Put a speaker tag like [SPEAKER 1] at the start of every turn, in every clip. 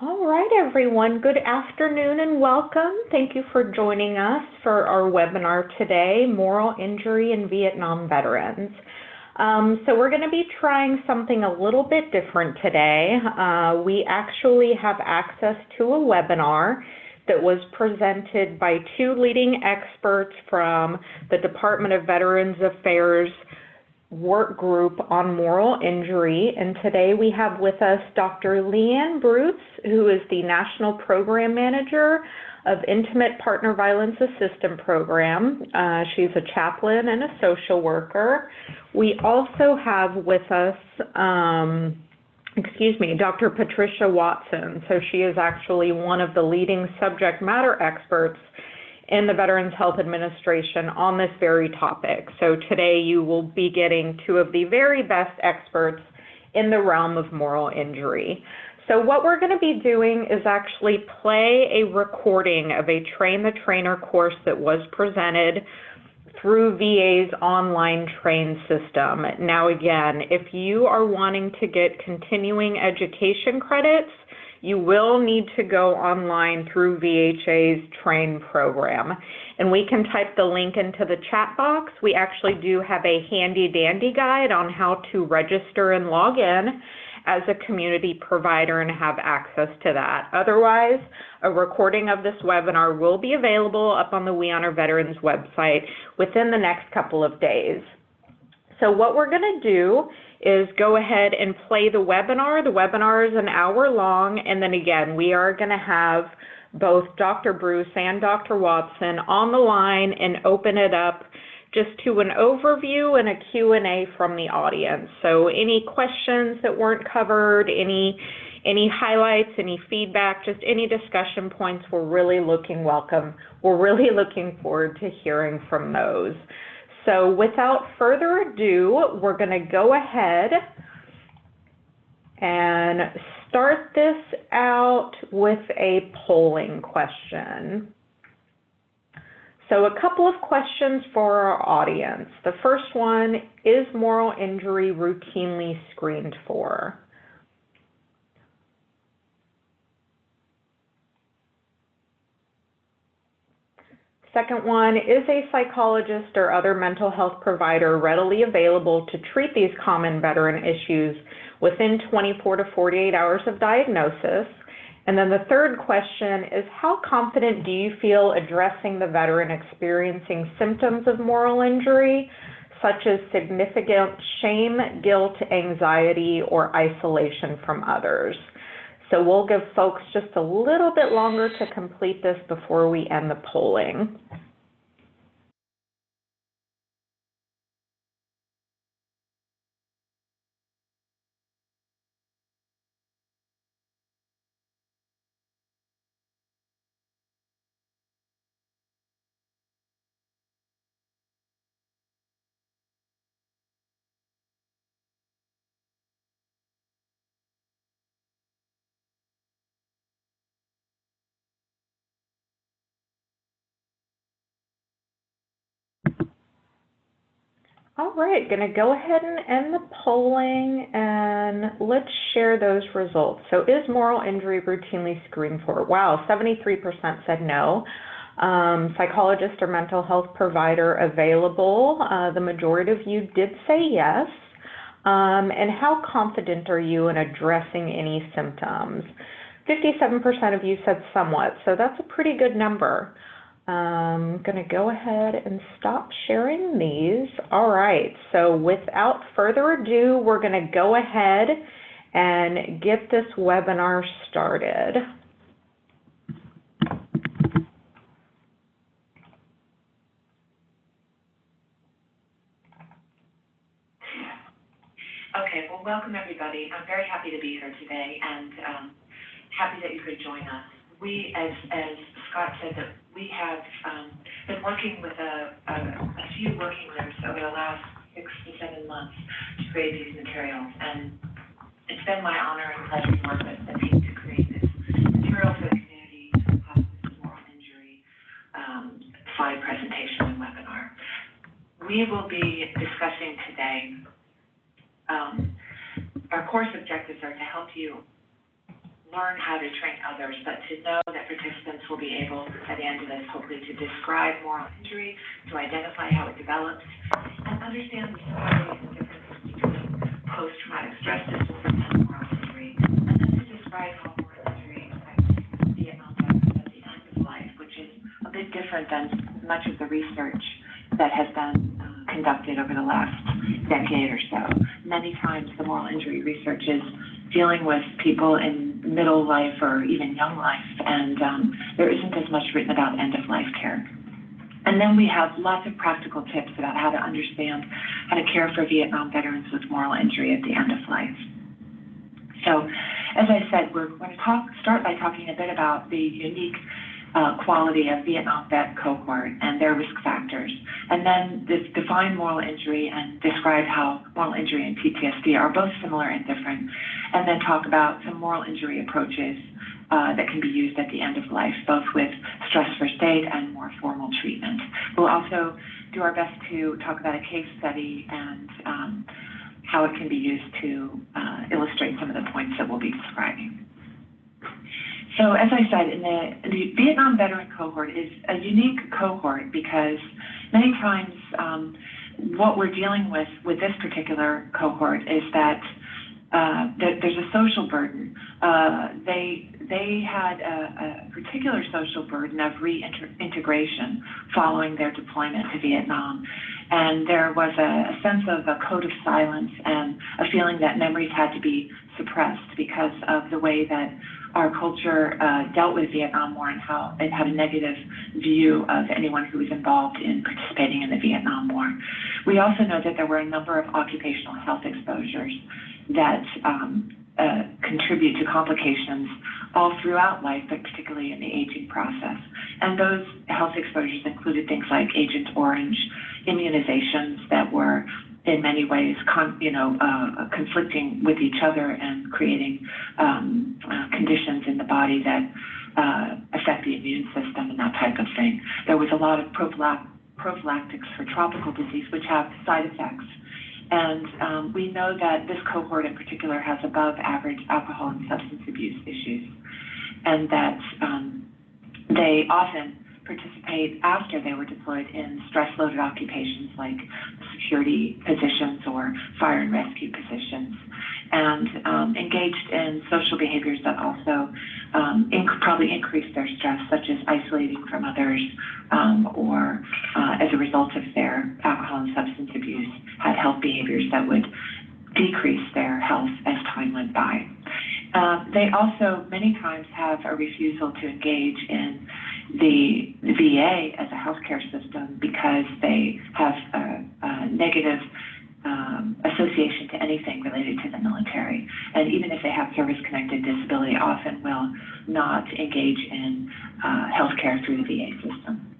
[SPEAKER 1] All right, everyone. Good afternoon and welcome. Thank you for joining us for our webinar today, Moral Injury in Vietnam Veterans. So we're going to be trying something a little bit different today. We actually have access to a webinar that was presented by two leading experts from the Department of Veterans Affairs work group on moral injury, and today we have with us Dr. Leanne Bruce, who is the National Program Manager of Intimate Partner Violence Assistance Program. She's a chaplain and a social worker. We also have with us, Dr. Patricia Watson. So she is actually one of the leading subject matter experts in the Veterans Health Administration on this very topic. So today you will be getting two of the very best experts in the realm of moral injury. So what we're going to be doing is actually play a recording of a Train the Trainer course that was presented through VA's online train system. Now again, if you are wanting to get continuing education credits, you will need to go online through VHA's train program. And we can type the link into the chat box. We actually do have a handy dandy guide on how to register and log in as a community provider and have access to that. Otherwise, a recording of this webinar will be available up on the We Honor Veterans website within the next couple of days. So what we're going to do is go ahead and play the webinar. The webinar is an hour long, and then again, we are going to have both Dr. Bruce and Dr. Watson on the line and open it up just to an overview and a Q&A from the audience. So any questions that weren't covered, any highlights, any feedback, just any discussion points, we're really looking forward to hearing from those. So without further ado, we're going to go ahead and start this out with a polling question. So a couple of questions for our audience. The first one, is moral injury routinely screened for? Second one, is a psychologist or other mental health provider readily available to treat these common veteran issues within 24 to 48 hours of diagnosis? And then the third question is, how confident do you feel addressing the veteran experiencing symptoms of moral injury, such as significant shame, guilt, anxiety, or isolation from others? So we'll give folks just a little bit longer to complete this before we end the polling. All right, going to go ahead and end the polling, and let's share those results. So is moral injury routinely screened for? Wow, 73% said no. Psychologist or mental health provider available. The majority of you did say yes. And how confident are you in addressing any symptoms? 57% of you said somewhat, so that's a pretty good number. I'm going to go ahead and stop sharing these. All right, so without further ado, we're going to go ahead and get this webinar started.
[SPEAKER 2] Okay, well, welcome everybody. I'm very happy to be here today and happy that you could join us. We, as Scott said, that we have been working with a few working groups over the last 6 to 7 months to create these materials, and it's been my honor and pleasure to work with the team to create this material for the community to hospice and moral injury slide presentation and webinar. We will be discussing today our course objectives are to help you learn how to train others, but to know that participants will be able, at the end of this, hopefully, to describe moral injury, to identify how it develops, and understand the similarities and differences between post-traumatic stress disorder and moral injury, and then to describe how moral injury affects Vietnam veterans at the end of life, which is a bit different than much of the research that has been conducted over the last decade or so. Many times the moral injury research is dealing with people in middle life or even young life, and there isn't as much written about end-of-life care. And then we have lots of practical tips about how to understand how to care for Vietnam veterans with moral injury at the end of life. So, as I said, we're going to start by talking a bit about the unique quality of Vietnam vet cohort and their risk factors, and then define moral injury and describe how moral injury and PTSD are both similar and different, and then talk about some moral injury approaches that can be used at the end of life, both with stress first aid and more formal treatment. We'll also do our best to talk about a case study and how it can be used to illustrate some of the points that we'll be describing. So as I said, the Vietnam veteran cohort is a unique cohort because many times what we're dealing with this particular cohort is that there's a social burden. They had a particular social burden of reintegration following their deployment to Vietnam. And there was a sense of a code of silence and a feeling that memories had to be suppressed because of the way that our culture dealt with Vietnam War and how it had a negative view of anyone who was involved in participating in the Vietnam War. We also know that there were a number of occupational health exposures that contribute to complications all throughout life, but particularly in the aging process. And those health exposures included things like Agent Orange, immunizations that were in many ways, conflicting with each other and creating conditions in the body that affect the immune system and that type of thing. There was a lot of prophylactics for tropical disease, which have side effects. And we know that this cohort in particular has above average alcohol and substance abuse issues, and that they often participate after they were deployed in stress-loaded occupations like security positions or fire and rescue positions, and engaged in social behaviors that also probably increase their stress, such as isolating from others or as a result of their alcohol and substance abuse, had health behaviors that would decrease their health as time went by. They also many times have a refusal to engage in the VA as a healthcare system because they have a negative association to anything related to the military. And even if they have service-connected disability, often will not engage in healthcare through the VA system.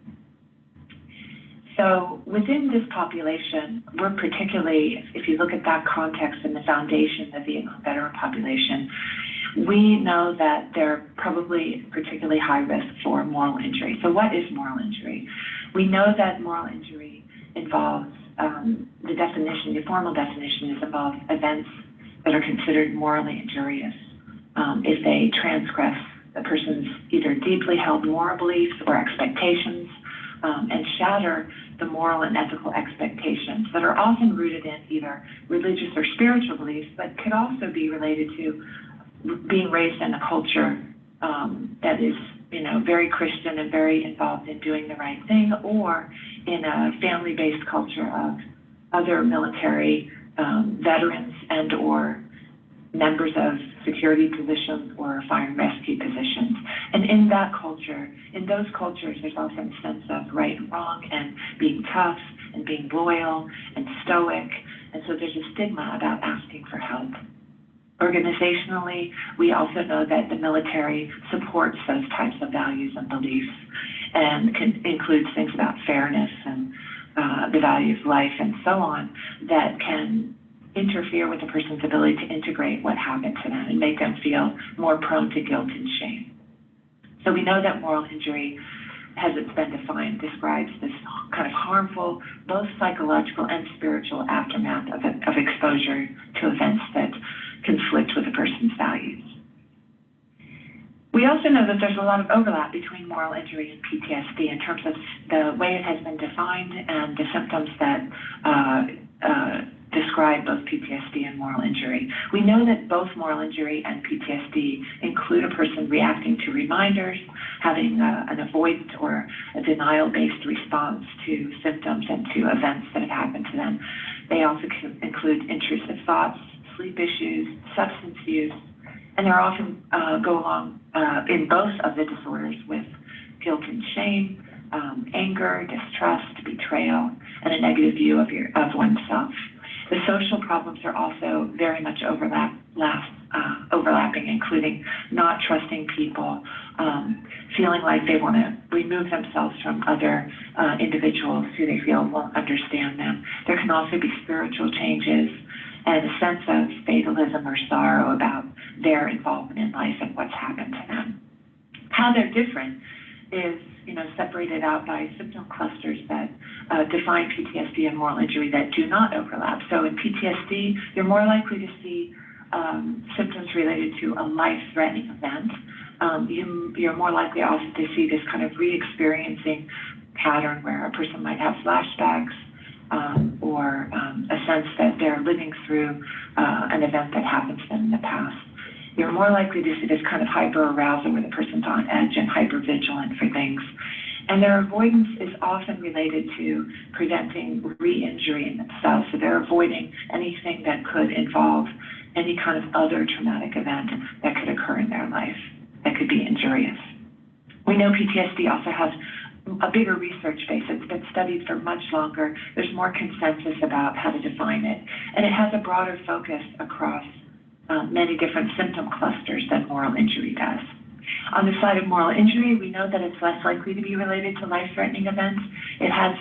[SPEAKER 2] So within this population, we're particularly, if you look at that context and the foundation of the Vietnam veteran population, we know that they're probably particularly high risk for moral injury. So what is moral injury? We know that moral injury involves, the formal definition is involves events that are considered morally injurious if they transgress a person's either deeply held moral beliefs or expectations and shatter the moral and ethical expectations that are often rooted in either religious or spiritual beliefs, but could also be related to being raised in a culture that is, very Christian and very involved in doing the right thing, or in a family-based culture of other military veterans and or members of security positions or fire and rescue positions. And in that culture, in those cultures, there's often a sense of right and wrong and being tough and being loyal and stoic. And so there's a stigma about asking for help. Organizationally, we also know that the military supports those types of values and beliefs and includes things about fairness and the value of life and so on that can interfere with a person's ability to integrate what happened to them and make them feel more prone to guilt and shame. So we know that moral injury, as it's been defined, describes this kind of harmful, both psychological and spiritual aftermath of exposure to events that conflict with a person's values. also know that there's a lot of overlap between moral injury and PTSD in terms of the way it has been defined and the symptoms that describe both PTSD and moral injury. We know that both moral injury and PTSD include a person reacting to reminders, having an avoidant or a denial-based response to symptoms and to events that have happened to them. They also can include intrusive thoughts, sleep issues, substance use, and they're often go along in both of the disorders with guilt and shame, anger, distrust, betrayal, and a negative view of oneself. The social problems are also very much overlapping, including not trusting people, feeling like they want to remove themselves from other individuals who they feel won't understand them. There can also be spiritual changes and a sense of fatalism or sorrow about their involvement in life and what's happened to them. How they're different is, separated out by symptom clusters that define PTSD and moral injury that do not overlap. So in PTSD, you're more likely to see symptoms related to a life-threatening event. You're more likely also to see this kind of re-experiencing pattern where a person might have flashbacks or a sense that they're living through an event that happened to them in the past. You're more likely to see this kind of hyper-arousal where the person's on edge and hyper-vigilant for things. And their avoidance is often related to preventing re-injury in themselves. So they're avoiding anything that could involve any kind of other traumatic event that could occur in their life that could be injurious. We know PTSD also has a bigger research base. It's been studied for much longer. There's more consensus about how to define it. And it has a broader focus across many different symptom clusters than moral injury does. On the side of moral injury, we know that it's less likely to be related to life-threatening events. It has,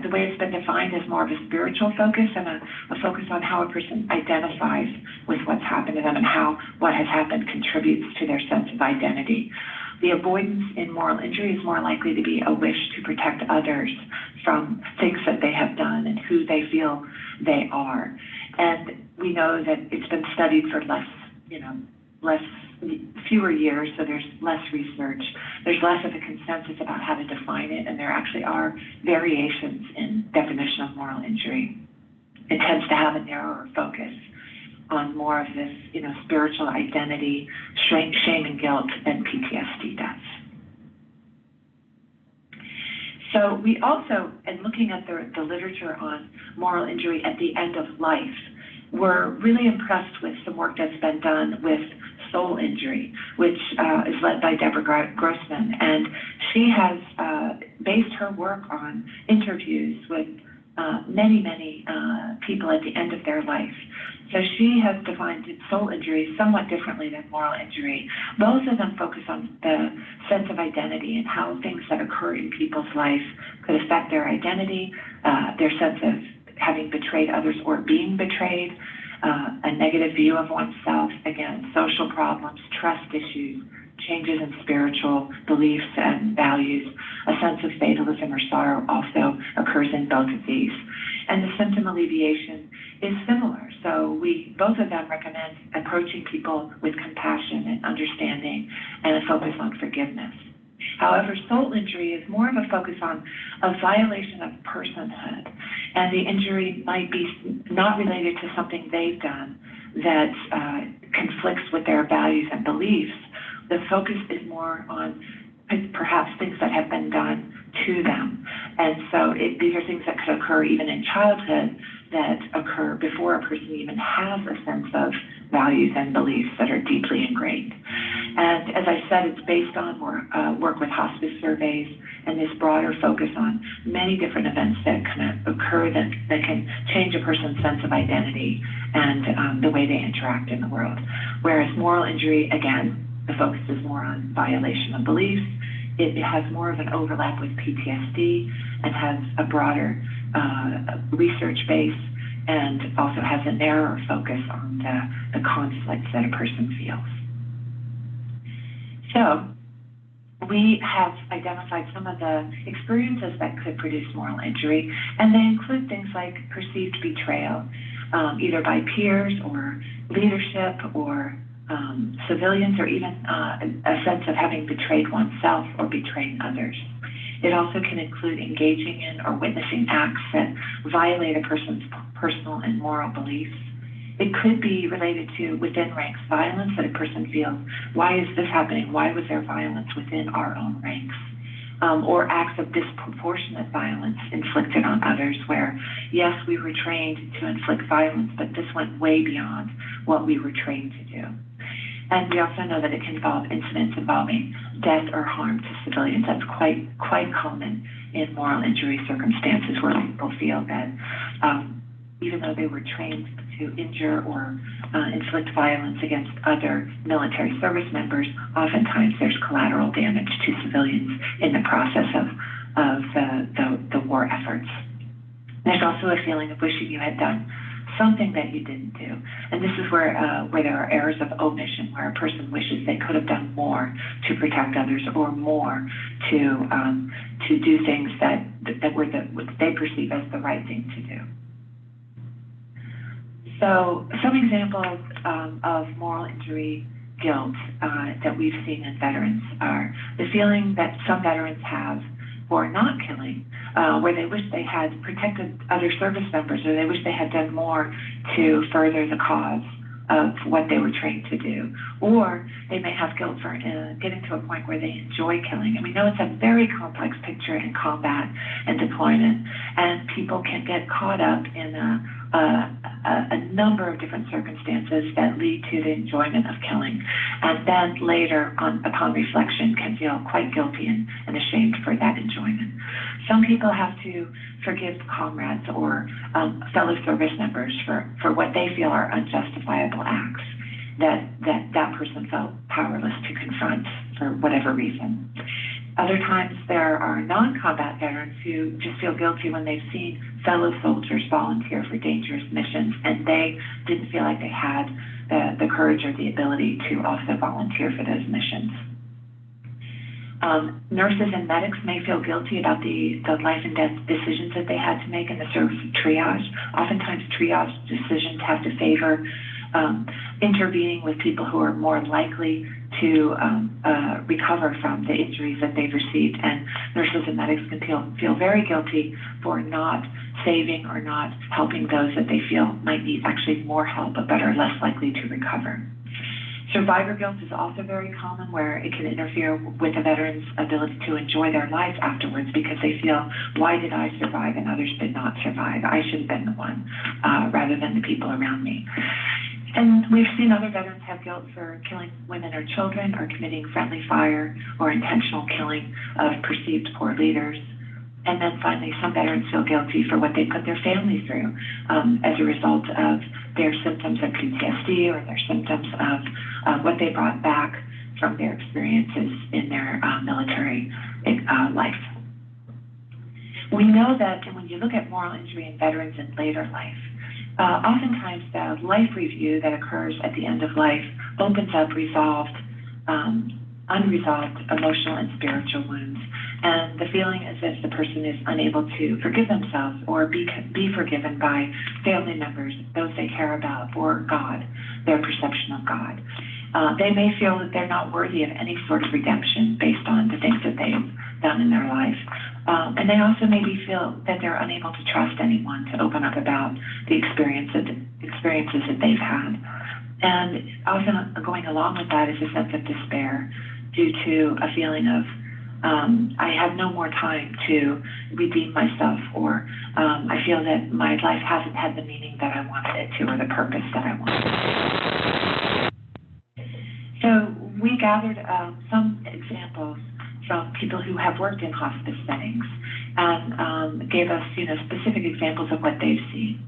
[SPEAKER 2] the way it's been defined is more of a spiritual focus and a focus on how a person identifies with what's happened to them and how what has happened contributes to their sense of identity. The avoidance in moral injury is more likely to be a wish to protect others from things that they have done and who they feel they are. And we know that it's been studied for fewer years, so there's less research. There's less of a consensus about how to define it, and there actually are variations in definition of moral injury. It tends to have a narrower focus on more of this, spiritual identity, shame and guilt than PTSD does. So we also, in looking at the literature on moral injury at the end of life, we're really impressed with some work that's been done with soul injury, which is led by Deborah Grossman. And she has based her work on interviews with many people at the end of their life. So she has defined soul injury somewhat differently than moral injury. Both of them focus on the sense of identity and how things that occur in people's life could affect their identity, their sense of having betrayed others or being betrayed, a negative view of oneself, again, social problems, trust issues, changes in spiritual beliefs and values. A sense of fatalism or sorrow also occurs in both of these. And the symptom alleviation is similar. So both of them recommend approaching people with compassion and understanding and a focus on forgiveness. However, soul injury is more of a focus on a violation of personhood, and the injury might be not related to something they've done that conflicts with their values and beliefs. The focus is more on perhaps things that have been done to them. And so these are things that could occur even in childhood that occur before a person even has a sense of values and beliefs that are deeply ingrained. And as I said, it's based on work with hospice surveys and this broader focus on many different events that can occur that can change a person's sense of identity and the way they interact in the world. Whereas moral injury, again, the focus is more on violation of beliefs. It has more of an overlap with PTSD and has a broader research base and also has a narrower focus on the conflicts that a person feels. So we have identified some of the experiences that could produce moral injury, and they include things like perceived betrayal, either by peers or leadership or civilians, or even a sense of having betrayed oneself or betraying others. It also can include engaging in or witnessing acts that violate a person's personal and moral beliefs. It could be related to within ranks violence that a person feels, why is this happening? Why was there violence within our own ranks? Or acts of disproportionate violence inflicted on others where, yes, we were trained to inflict violence, but this went way beyond what we were trained to do. And we also know that it can involve incidents involving death or harm to civilians. That's quite common in moral injury circumstances where people feel that even though they were trained to injure or inflict violence against other military service members, oftentimes there's collateral damage to civilians in the process of the war efforts. There's also a feeling of wishing you had done something that you didn't do. And this is where there are errors of omission, where a person wishes they could have done more to protect others or more to do things that were what they perceive as the right thing to do. So some examples of moral injury guilt that we've seen in veterans are the feeling that some veterans have for not killing, where they wish they had protected other service members, or they wish they had done more to further the cause of what they were trained to do. Or they may have guilt for getting to a point where they enjoy killing. And we know it's a very complex picture in combat and deployment, and people can get caught up in a number of different circumstances that lead to the enjoyment of killing, and then later, upon reflection, can feel quite guilty and ashamed for that enjoyment. Some people have to forgive comrades or fellow service members for what they feel are unjustifiable acts that person felt powerless to confront for whatever reason. Other times there are non-combat veterans who just feel guilty when they've seen fellow soldiers volunteer for dangerous missions and they didn't feel like they had the courage or the ability to also volunteer for those missions. Nurses and medics may feel guilty about the life and death decisions that they had to make in the service of triage. Oftentimes triage decisions have to favor intervening with people who are more likely to recover from the injuries that they've received, and nurses and medics can feel very guilty for not saving or not helping those that they feel might need actually more help but are less likely to recover. Survivor guilt is also very common, where it can interfere with a veteran's ability to enjoy their life afterwards because they feel, why did I survive and others did not survive? I should have been the one rather than the people around me. And we've seen other veterans have guilt for killing women or children, or committing friendly fire or intentional killing of perceived poor leaders. And then finally, some veterans feel guilty for what they put their family through as a result of their symptoms of PTSD or their symptoms of what they brought back from their experiences in their military life. We know that when you look at moral injury in veterans in later life, oftentimes the life review that occurs at the end of life opens up unresolved emotional and spiritual wounds, and the feeling is as if the person is unable to forgive themselves or be forgiven by family members, those they care about, or God, their perception of God. They may feel that they're not worthy of any sort of redemption based on the things that they've done in their life. And they also maybe feel that they're unable to trust anyone to open up about the experiences that they've had. And often going along with that is a sense of despair due to a feeling of, I have no more time to redeem myself, or I feel that my life hasn't had the meaning that I wanted it to, or the purpose that I wanted. So we gathered some examples from people who have worked in hospice settings and gave us, specific examples of what they've seen.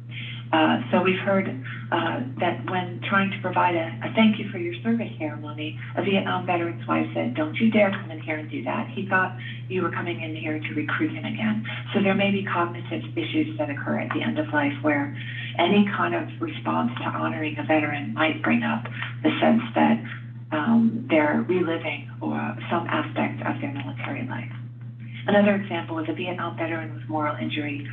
[SPEAKER 2] So we've heard that when trying to provide a thank you for your service ceremony, a Vietnam veteran's wife said, "Don't you dare come in here and do that. He thought you were coming in here to recruit him again." So there may be cognitive issues that occur at the end of life where any kind of response to honoring a veteran might bring up the sense that they're reliving or some aspect of their military life. Another example is a Vietnam veteran with moral injury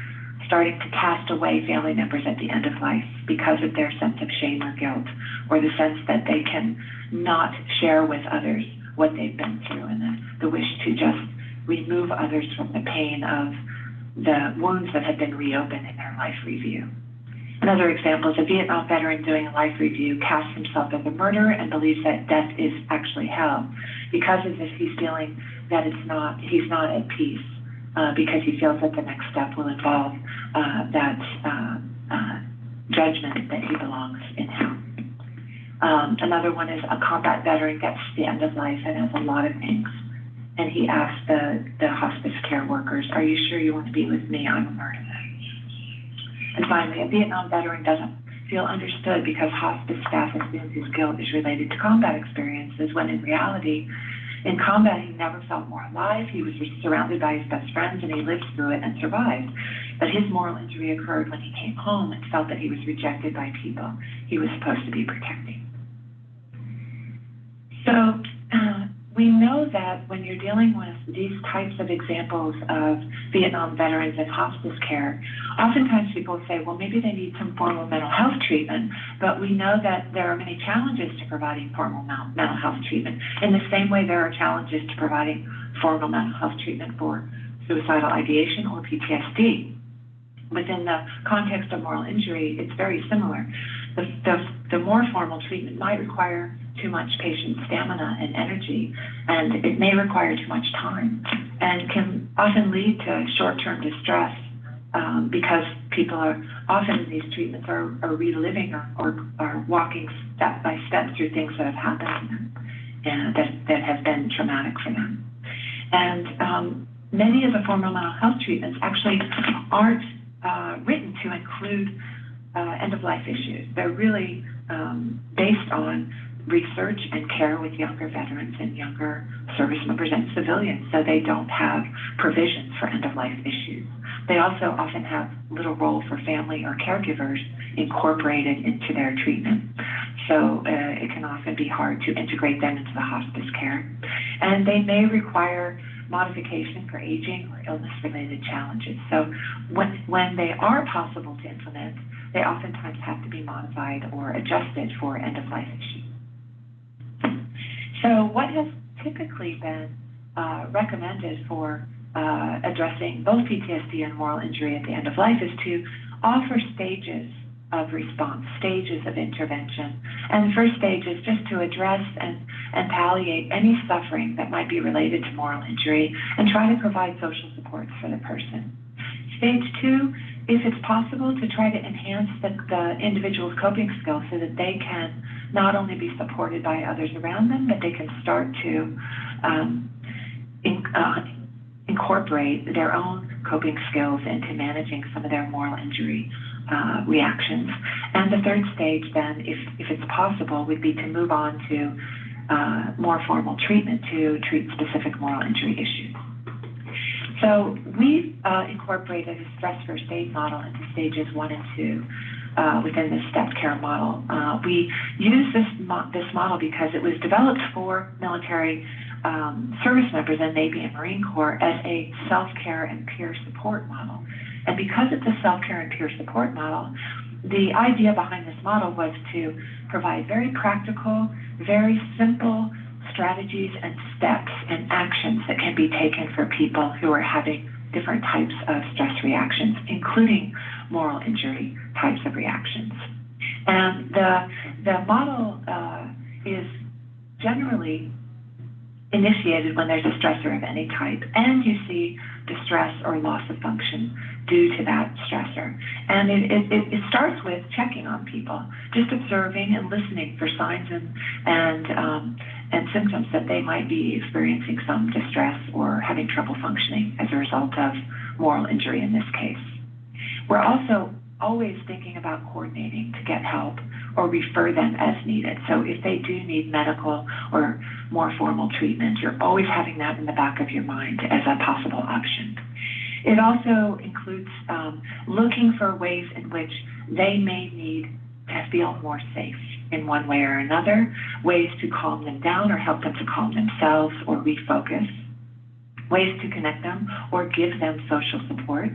[SPEAKER 2] starting to cast away family members at the end of life because of their sense of shame or guilt, or the sense that they can not share with others what they've been through, and the wish to just remove others from the pain of the wounds that have been reopened in their life review. Another example is a Vietnam veteran doing a life review casts himself as a murderer and believes that death is actually hell. Because of this, he's feeling that he's not at peace because he feels that the next step will involve that judgment that he belongs in hell. Another one is a combat veteran gets to the end of life and has a lot of things. And he asks the hospice care workers, "Are you sure you want to be with me? I'm a murderer." And finally, a Vietnam veteran doesn't feel understood because hospice staff assumes his guilt is related to combat experiences, when in reality, in combat, he never felt more alive. He was surrounded by his best friends, and he lived through it and survived. But his moral injury occurred when he came home and felt that he was rejected by people he was supposed to be protecting. So we know that when you're dealing with these types of examples of Vietnam veterans in hospice care, oftentimes people say, well, maybe they need some formal mental health treatment, but we know that there are many challenges to providing formal mental health treatment. In the same way, there are challenges to providing formal mental health treatment for suicidal ideation or PTSD. Within the context of moral injury, it's very similar. The more formal treatment might require too much patient stamina and energy, and it may require too much time, and can often lead to short-term distress because people are often in these treatments are reliving or are walking step by step through things that have happened to them and that have been traumatic for them. And many of the formal mental health treatments actually aren't written to include end-of-life issues. They're really based on research and care with younger veterans and younger service members and civilians, so they don't have provisions for end-of-life issues. They also often have little role for family or caregivers incorporated into their treatment. So it can often be hard to integrate them into the hospice care. And they may require modification for aging or illness-related challenges. So when they are possible to implement, they oftentimes have to be modified or adjusted for end-of-life issues. So what has typically been recommended for addressing both PTSD and moral injury at the end of life is to offer stages of response, stages of intervention. And the first stage is just to address and palliate any suffering that might be related to moral injury and try to provide social supports for the person. Stage two, if it's possible, to try to enhance the individual's coping skills so that they can not only be supported by others around them, but they can start to incorporate their own coping skills into managing some of their moral injury reactions. And the third stage then, if it's possible, would be to move on to more formal treatment to treat specific moral injury issues. So we've incorporated a stress first aid model into stages 1 and 2 within the stepped care model. We use this model because it was developed for military service members in Navy and Marine Corps as a self-care and peer support model. And because it's a self-care and peer support model, the idea behind this model was to provide very practical, very simple strategies and steps and actions that can be taken for people who are having different types of stress reactions, including moral injury types of reactions. And the model is generally initiated when there's a stressor of any type, and you see distress or loss of function due to that stressor. And it starts with checking on people, just observing and listening for signs and symptoms that they might be experiencing some distress or having trouble functioning as a result of moral injury in this case. We're also always thinking about coordinating to get help or refer them as needed. So if they do need medical or more formal treatment, you're always having that in the back of your mind as a possible option. It also includes looking for ways in which they may need to feel more safe in one way or another, ways to calm them down or help them to calm themselves or refocus, ways to connect them or give them social support.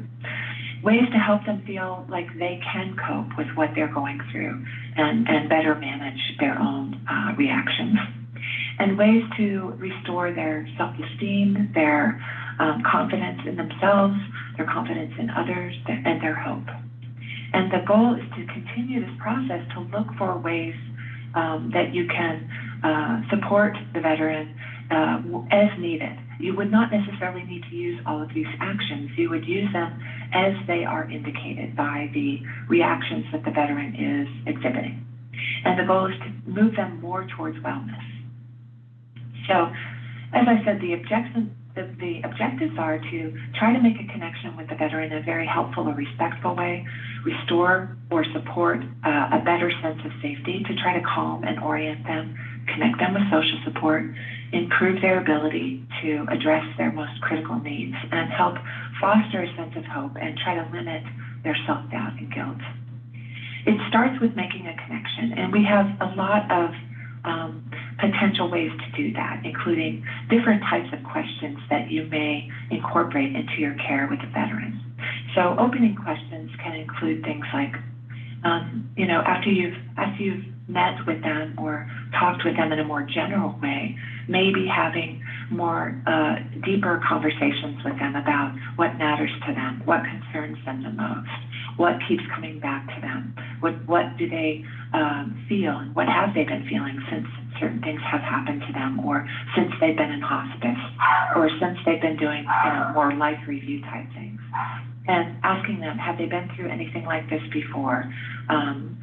[SPEAKER 2] ways to help them feel like they can cope with what they're going through and better manage their own reactions, and ways to restore their self-esteem, their confidence in themselves, their confidence in others, and their hope. And the goal is to continue this process to look for ways that you can support the veteran as needed. You would not necessarily need to use all of these actions. You would use them as they are indicated by the reactions that the veteran is exhibiting. And the goal is to move them more towards wellness. So, as I said, the objectives are to try to make a connection with the veteran in a very helpful or respectful way, restore or support a better sense of safety, to try to calm and orient them, connect them with social support, improve their ability to address their most critical needs, and help foster a sense of hope and try to limit their self-doubt and guilt. It starts with making a connection, and we have a lot of potential ways to do that, including different types of questions that you may incorporate into your care with a veteran. So opening questions can include things like, after you've met with them or talked with them in a more general way, maybe having more deeper conversations with them about what matters to them, what concerns them the most, what keeps coming back to them, what do they feel, and what have they been feeling since certain things have happened to them, or since they've been in hospice, or since they've been doing more life review type things. And asking them, have they been through anything like this before?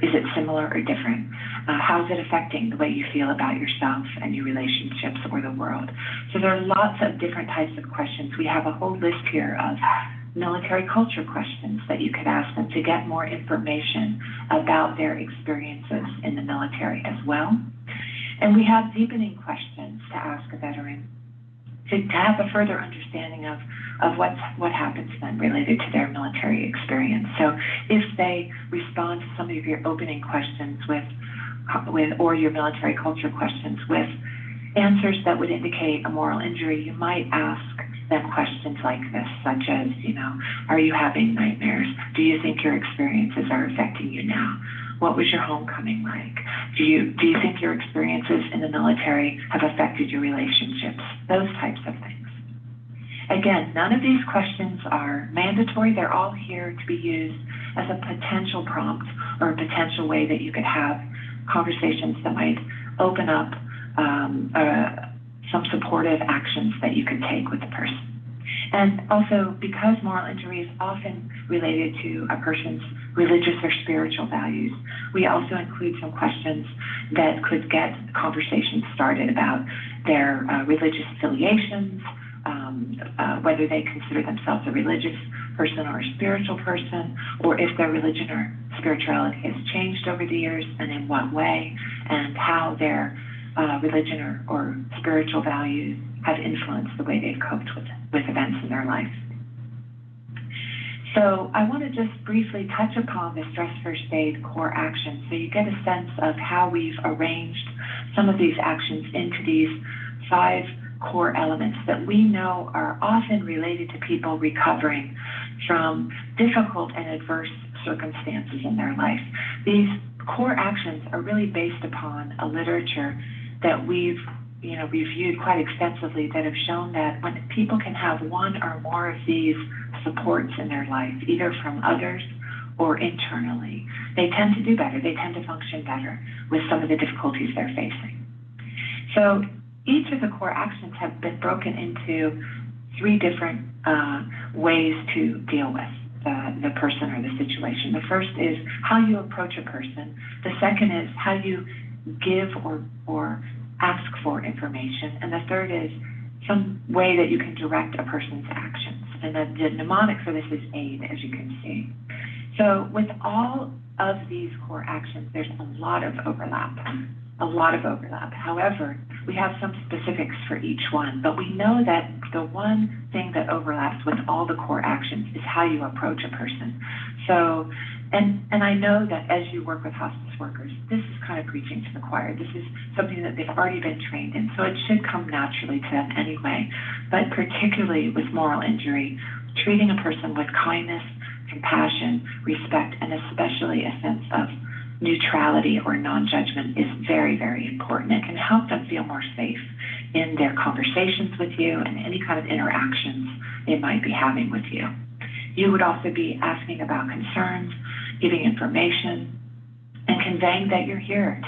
[SPEAKER 2] Is it similar or different? How is it affecting the way you feel about yourself and your relationships or the world? So there are lots of different types of questions. We have a whole list here of military culture questions that you could ask them to get more information about their experiences in the military as well. And we have deepening questions to ask a veteran to have a further understanding of what happens to them related to their military experience. So if they respond to some of your opening questions with or your military culture questions with answers that would indicate a moral injury, you might ask them questions like this, such as, are you having nightmares? Do you think your experiences are affecting you now? What was your homecoming like? Do you think your experiences in the military have affected your relationships? Those types of things. Again, none of these questions are mandatory. They're all here to be used as a potential prompt or a potential way that you could have conversations that might open up some supportive actions that you could take with the person. And also, because moral injury is often related to a person's religious or spiritual values, we also include some questions that could get conversations started about their religious affiliations, whether they consider themselves a religious person or a spiritual person, or if their religion or spirituality has changed over the years and in what way, and how their religion or spiritual values have influenced the way they've coped with events in their life. So I want to just briefly touch upon the stress first aid core actions so you get a sense of how we've arranged some of these actions into these 5 core elements that we know are often related to people recovering from difficult and adverse circumstances in their life. These core actions are really based upon a literature that we've reviewed quite extensively that have shown that when people can have one or more of these supports in their life, either from others or internally, they tend to do better. They tend to function better with some of the difficulties they're facing. So each of the core actions have been broken into 3 different ways to deal with the person or the situation. The first is how you approach a person. The second is how you give or ask for information. And the third is some way that you can direct a person's actions. And the mnemonic for this is AID, as you can see. So with all of these core actions, there's a lot of overlap. However, we have some specifics for each one, but we know that the one thing that overlaps with all the core actions is how you approach a person. So, and I know that as you work with hospice workers, this is kind of preaching to the choir. This is something that they've already been trained in, so it should come naturally to them anyway. But particularly with moral injury, treating a person with kindness, compassion, respect, and especially a sense of neutrality or non-judgment is very, very important. It can help them feel more safe in their conversations with you and any kind of interactions they might be having with you. You would also be asking about concerns, giving information, and conveying that you're here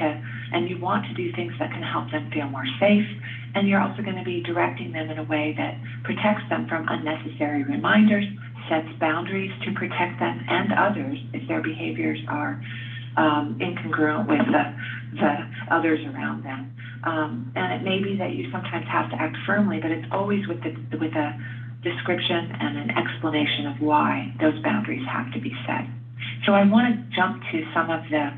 [SPEAKER 2] and you want to do things that can help them feel more safe. And you're also going to be directing them in a way that protects them from unnecessary reminders, sets boundaries to protect them and others if their behaviors are incongruent with the others around them. And it may be that you sometimes have to act firmly, but it's always with a description and an explanation of why those boundaries have to be set. So I want to jump to some of the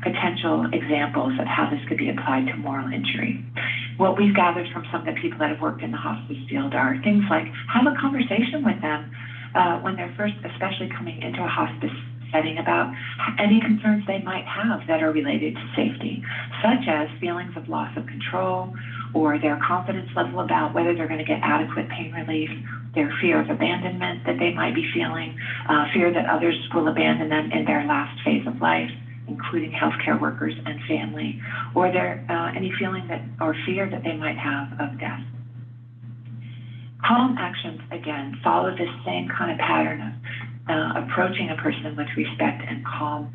[SPEAKER 2] potential examples of how this could be applied to moral injury. What we've gathered from some of the people that have worked in the hospice field are things like have a conversation with them when they're first, especially coming into a hospice setting, about any concerns they might have that are related to safety, such as feelings of loss of control or their confidence level about whether they're going to get adequate pain relief, their fear of abandonment that they might be feeling, fear that others will abandon them in their last phase of life, including healthcare workers and family, or their any feeling that or fear that they might have of death. Calm actions, again, follow this same kind of pattern of approaching a person with respect and calm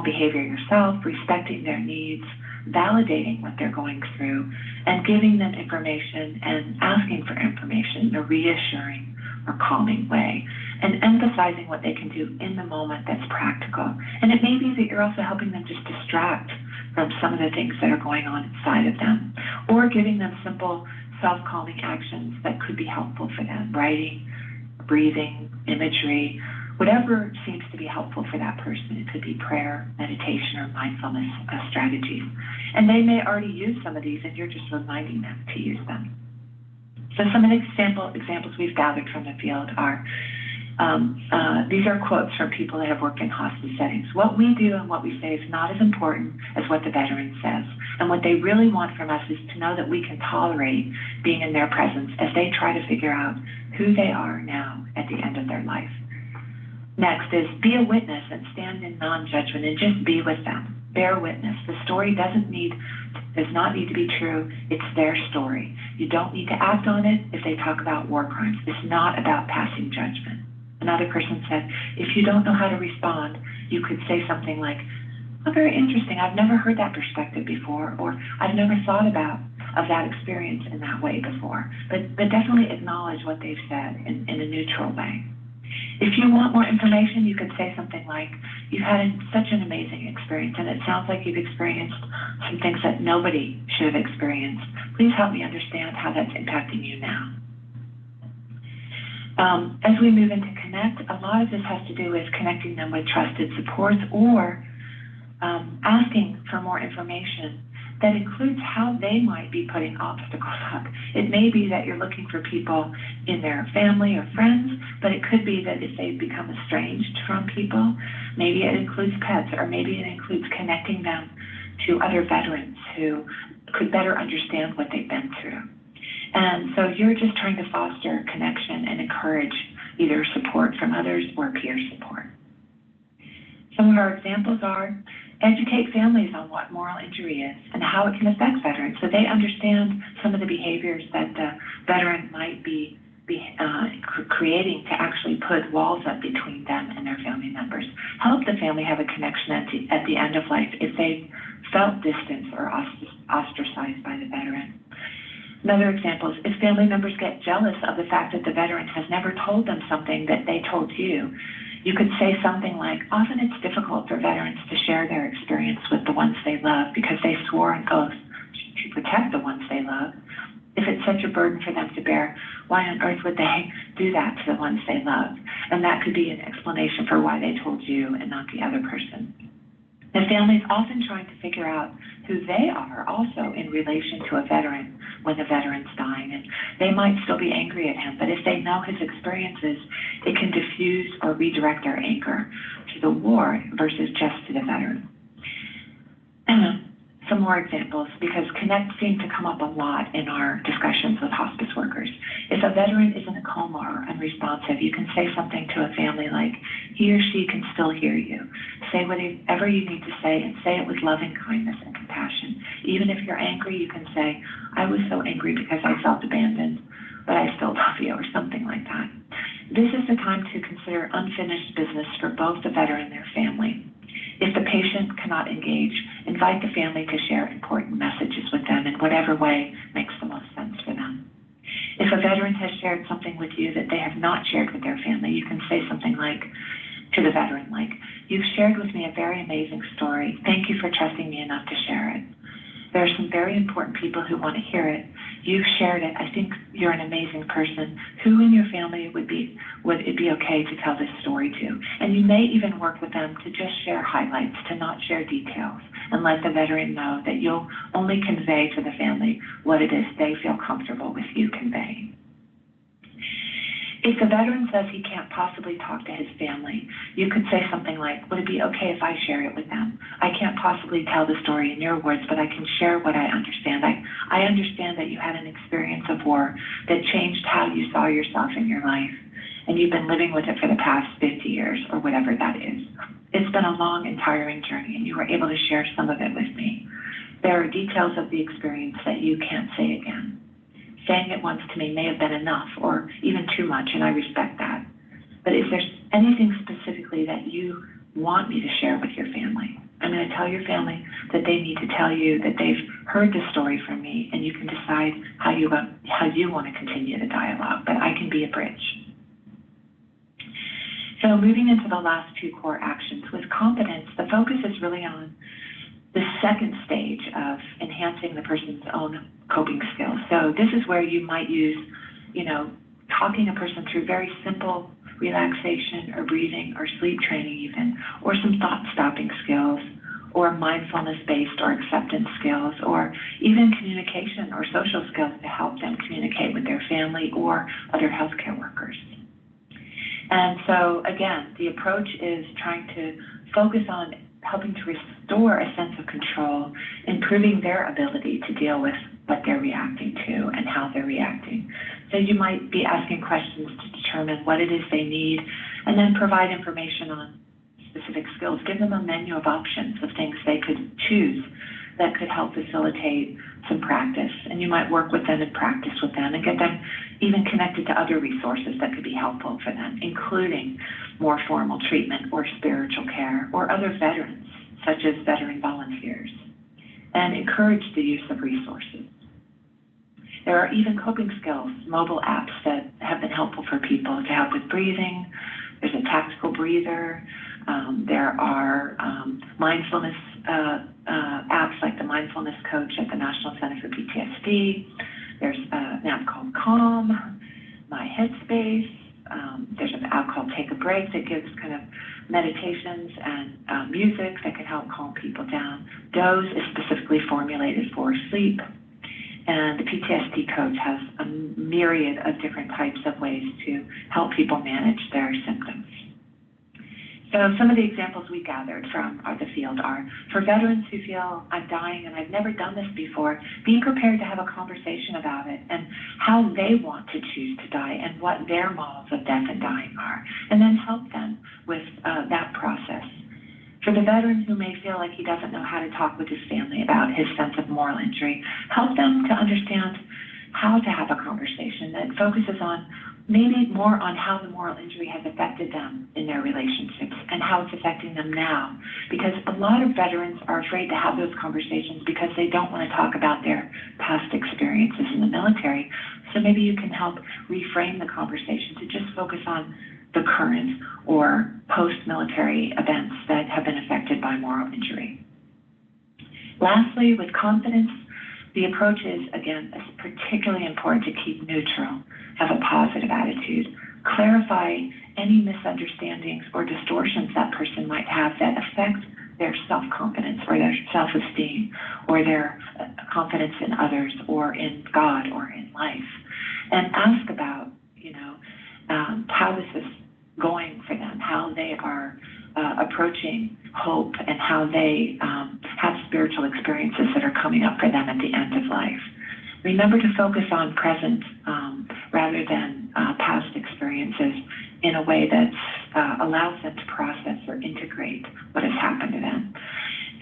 [SPEAKER 2] behavior yourself, respecting their needs, validating what they're going through, and giving them information and asking for information in a reassuring or calming way, and emphasizing what they can do in the moment that's practical. And it may be that you're also helping them just distract from some of the things that are going on inside of them, or giving them simple self-calming actions that could be helpful for them, writing, breathing, imagery, whatever seems to be helpful for that person. It could be prayer, meditation, or mindfulness strategies. And they may already use some of these, and you're just reminding them to use them. So some of the examples we've gathered from the field are, these are quotes from people that have worked in hospice settings. What we do and what we say is not as important as what the veteran says. And what they really want from us is to know that we can tolerate being in their presence as they try to figure out who they are now at the end of their life. Next is be a witness and stand in non-judgment and just be with them. Bear witness. The story does not need to be true. It's their story. You don't need to act on it if they talk about war crimes. It's not about passing judgment. Another person said, if you don't know how to respond, you could say something like, oh, very interesting. I've never heard that perspective before, or I've never thought of that experience in that way before. But definitely acknowledge what they've said in a neutral way. If you want more information, you could say something like, you've had such an amazing experience, and it sounds like you've experienced some things that nobody should have experienced. Please help me understand how that's impacting you now. As we move into connect, a lot of this has to do with connecting them with trusted supports or asking for more information that includes how they might be putting obstacles up. It may be that you're looking for people in their family or friends, but it could be that if they've become estranged from people, maybe it includes pets, or maybe it includes connecting them to other veterans who could better understand what they've been through. And so you're just trying to foster connection and encourage either support from others or peer support. Some of our examples are educate families on what moral injury is and how it can affect veterans so they understand some of the behaviors that the veteran might be creating to actually put walls up between them and their family members. Help the family have a connection at the end of life if they felt distanced or ostracized by the veteran. Another example is if family members get jealous of the fact that the veteran has never told them something that they told you, you could say something like, often it's difficult for veterans to share their experience with the ones they love because they swore an oath to protect the ones they love. If it's such a burden for them to bear, why on earth would they do that to the ones they love? And that could be an explanation for why they told you and not the other person. The family's often trying to figure out who they are also in relation to a veteran when the veteran's dying. And they might still be angry at him, but if they know his experiences, it can diffuse or redirect their anger to the war versus just to the veteran. Some more examples, because connect seemed to come up a lot in our discussions with hospice workers. If a veteran is in a coma or unresponsive, you can say something to a family like, he or she can still hear you. Say whatever you need to say, and say it with loving kindness and compassion. Even if you're angry, you can say, I was so angry because I felt abandoned, but I still love you, or something like that. This is the time to consider unfinished business for both the veteran and their family. If the patient cannot engage, invite the family to share important messages with them in whatever way makes the most sense for them. If a veteran has shared something with you that they have not shared with their family, you can say something like, to the veteran, like, you've shared with me a very amazing story. Thank you for trusting me enough to share it. There are some very important people who want to hear it. You've shared it. I think you're an amazing person. Who in your family would it be okay to tell this story to? And you may even work with them to just share highlights, to not share details, and let the veteran know that you'll only convey to the family what it is they feel comfortable with you conveying. If the veteran says he can't possibly talk to his family, you could say something like, would it be okay if I share it with them? I can't possibly tell the story in your words, but I can share what I understand. I understand that you had an experience of war that changed how you saw yourself in your life, and you've been living with it for the past 50 years, or whatever that is. It's been a long and tiring journey, and you were able to share some of it with me. There are details of the experience that you can't say again. Saying it once to me may have been enough, or even too much, and I respect that. But if there's anything specifically that you want me to share with your family, I'm going to tell your family that they need to tell you that they've heard the story from me, and you can decide how you want to continue the dialogue, but I can be a bridge. So moving into the last two core actions, with competence, the focus is really on the second stage of enhancing the person's own coping skills. So this is where you might use, talking a person through very simple relaxation or breathing or sleep training even, or some thought-stopping skills, or mindfulness-based or acceptance skills, or even communication or social skills to help them communicate with their family or other healthcare workers. And so, again, the approach is trying to focus on helping to restore a sense of control, improving their ability to deal with what they're reacting to and how they're reacting. So you might be asking questions to determine what it is they need, and then provide information on specific skills. Give them a menu of options of things they could choose that could help facilitate some practice. And you might work with them and practice with them and get them even connected to other resources that could be helpful for them, including more formal treatment or spiritual care or other veterans, such as veteran volunteers, and encourage the use of resources. There are even coping skills, mobile apps that have been helpful for people to help with breathing. There's a tactical breather. There are mindfulness apps like the Mindfulness Coach at the National Center for PTSD. There's an app called Calm, My Headspace. There's an app called Take a Break that gives kind of meditations and music that can help calm people down. Doze is specifically formulated for sleep. And the PTSD Coach has a myriad of different types of ways to help people manage their symptoms. So some of the examples we gathered from the field are, for veterans who feel I'm dying and I've never done this before, being prepared to have a conversation about it and how they want to choose to die and what their models of death and dying are, and then help them with that process. For the veteran who may feel like he doesn't know how to talk with his family about his sense of moral injury, help them to understand how to have a conversation that focuses on maybe more on how the moral injury has affected them in their relationships and how it's affecting them now. Because a lot of veterans are afraid to have those conversations because they don't want to talk about their past experiences in the military. So maybe you can help reframe the conversation to just focus on the current or post-military events that have been affected by moral injury. Lastly, with confidence, the approach is, again, it's particularly important to keep neutral, have a positive attitude, clarify any misunderstandings or distortions that person might have that affect their self-confidence or their self-esteem or their confidence in others or in God or in life. And ask about, how this is going for them, how they are approaching hope and how they have spiritual experiences that are coming up for them at the end of life. Remember to focus on present rather than past experiences in a way that allows them to process or integrate what has happened to them.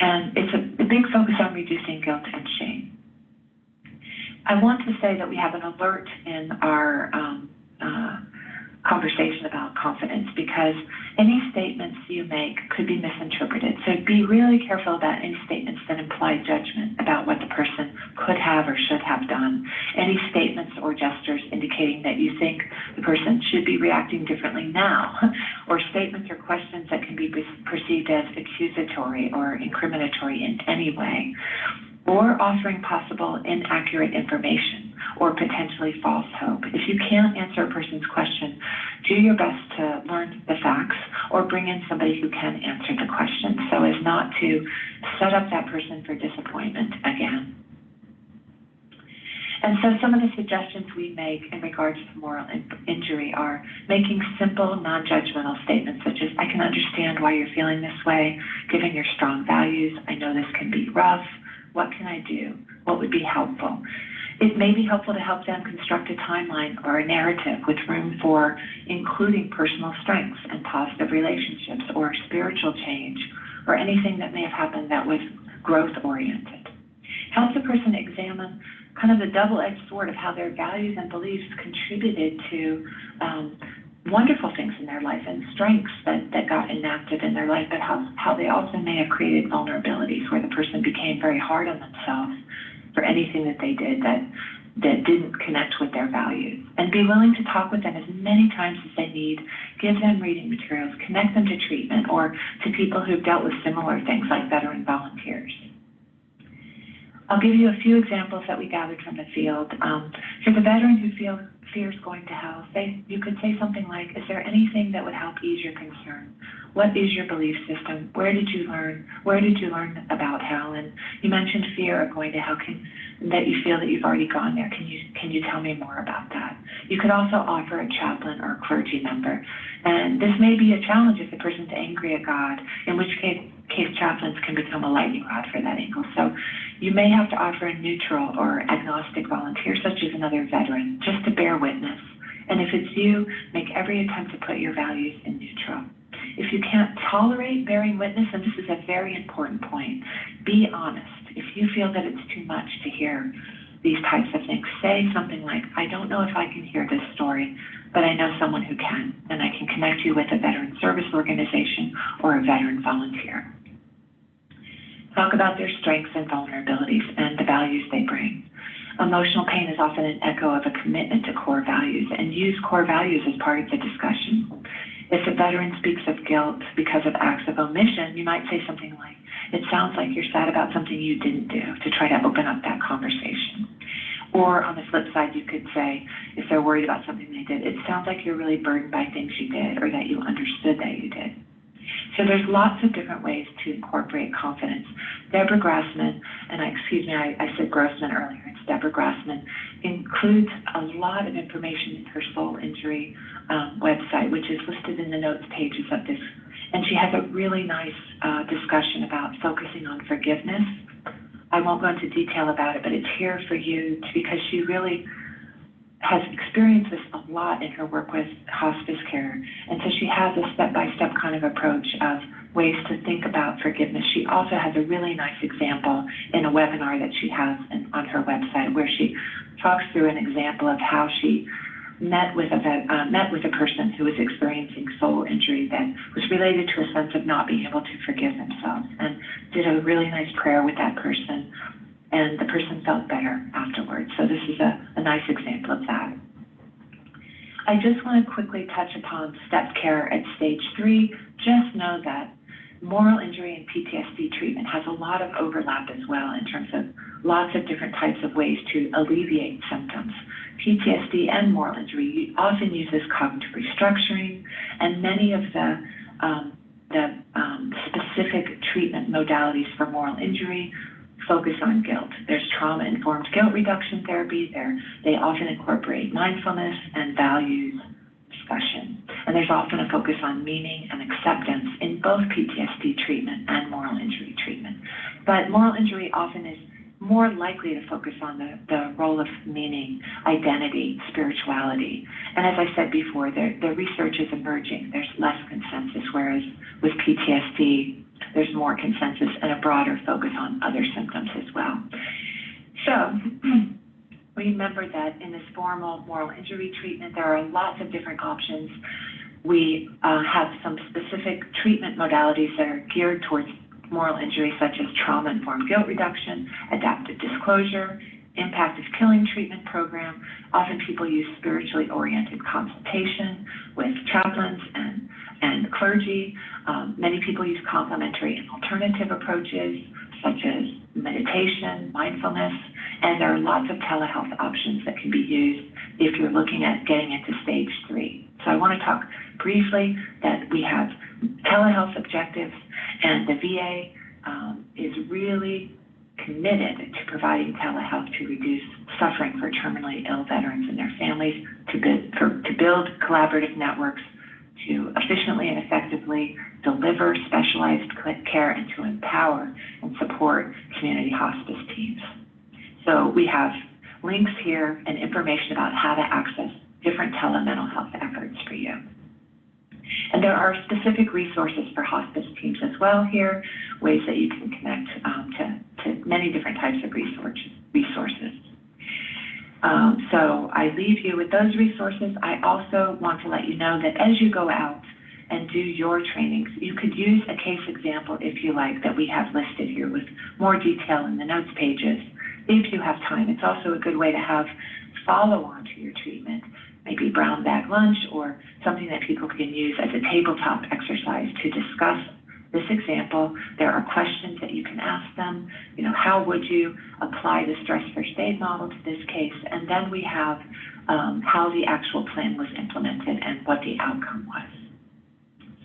[SPEAKER 2] And it's a big focus on reducing guilt and shame. I want to say that we have an alert in our conversation about confidence, because any statements you make could be misinterpreted. So be really careful about any statements that imply judgment about what the person could have or should have done. Any statements or gestures indicating that you think the person should be reacting differently now, or statements or questions that can be perceived as accusatory or incriminatory in any way, or offering possible inaccurate information or potentially false hope. If you can't answer a person's question, do your best to learn the facts or bring in somebody who can answer the question so as not to set up that person for disappointment again. And so some of the suggestions we make in regards to moral injury are making simple, non-judgmental statements such as, I can understand why you're feeling this way, given your strong values. I know this can be rough. What can I do? What would be helpful? It may be helpful to help them construct a timeline or a narrative with room for including personal strengths and positive relationships or spiritual change or anything that may have happened that was growth-oriented. Help the person examine kind of the double-edged sword of how their values and beliefs contributed to wonderful things in their life and strengths that got enacted in their life, but how they also may have created vulnerabilities where the person became very hard on themselves for anything that they did that didn't connect with their values. And be willing to talk with them as many times as they need, give them reading materials, connect them to treatment or to people who've dealt with similar things like veteran volunteers. I'll give you a few examples that we gathered from the field. For the veteran who fears going to hell, you could say something like, is there anything that would help ease your concern? What is your belief system? Where did you learn about hell? And you mentioned fear of going to hell, that you feel that you've already gone there. Can you tell me more about that? You could also offer a chaplain or a clergy member. And this may be a challenge if the person's angry at God, in which case chaplains can become a lightning rod for that angle. So you may have to offer a neutral or agnostic volunteer, such as another veteran, just to bear witness. And if it's you, make every attempt to put your values in neutral. If you can't tolerate bearing witness, and this is a very important point, be honest. If you feel that it's too much to hear these types of things, say something like, I don't know if I can hear this story, but I know someone who can, and I can connect you with a veteran service organization or a veteran volunteer. Talk about their strengths and vulnerabilities and the values they bring. Emotional pain is often an echo of a commitment to core values, and use core values as part of the discussion. If a veteran speaks of guilt because of acts of omission, you might say something like, it sounds like you're sad about something you didn't do, to try to open up that conversation. Or on the flip side, you could say, if they're worried about something they did, it sounds like you're really burdened by things you did or that you understood that you did. So there's lots of different ways to incorporate confidence. Deborah Grassman, and I said Grossman earlier, it's Deborah Grassman, includes a lot of information in her soul injury website, which is listed in the notes pages of this. And she has a really nice discussion about focusing on forgiveness. I won't go into detail about it, but it's here for you because she really has experienced this a lot in her work with hospice care. And so she has a step-by-step kind of approach of ways to think about forgiveness. She also has a really nice example in a webinar that she has on her website where she talks through an example of how she met with a person who was experiencing soul injury that was related to a sense of not being able to forgive themselves, and did a really nice prayer with that person, and the person felt better afterwards. So this is a nice example of that. I just want to quickly touch upon step care at stage 3. Just know that moral injury and PTSD treatment has a lot of overlap as well in terms of lots of different types of ways to alleviate symptoms. PTSD and moral injury often uses cognitive restructuring, and many of the specific treatment modalities for moral injury focus on guilt. There's trauma-informed guilt reduction therapy. They often incorporate mindfulness and values discussion. And there's often a focus on meaning and acceptance in both PTSD treatment and moral injury treatment. But moral injury often is more likely to focus on the role of meaning, identity, spirituality. And as I said before, the research is emerging. There's less consensus, whereas with PTSD, there's more consensus and a broader focus on other symptoms as well. So remember that in this formal moral injury treatment, there are lots of different options. We have some specific treatment modalities that are geared towards moral injury, such as trauma-informed guilt reduction, adaptive disclosure, impactive killing treatment program. Often people use spiritually oriented consultation with chaplains and clergy. Many people use complementary and alternative approaches, such as meditation, mindfulness, and there are lots of telehealth options that can be used if you're looking at getting into stage 3. So I want to talk briefly that we have telehealth objectives, and the VA is really committed to providing telehealth to reduce suffering for terminally ill veterans and their families, to build collaborative networks, to efficiently and effectively deliver specialized care, and to empower and support community hospice teams. So we have links here and information about how to access different telemental health efforts for you. And there are specific resources for hospice teams as well here, ways that you can connect to many different types of resources. So I leave you with those resources. I also want to let you know that as you go out and do your trainings, you could use a case example, if you like, that we have listed here with more detail in the notes pages, if you have time. It's also a good way to have follow-on to your treatment, maybe brown bag lunch or something that people can use as a tabletop exercise to discuss this example. There are questions that you can ask them. You know, how would you apply the stress first aid model to this case? And then we have how the actual plan was implemented and what the outcome was.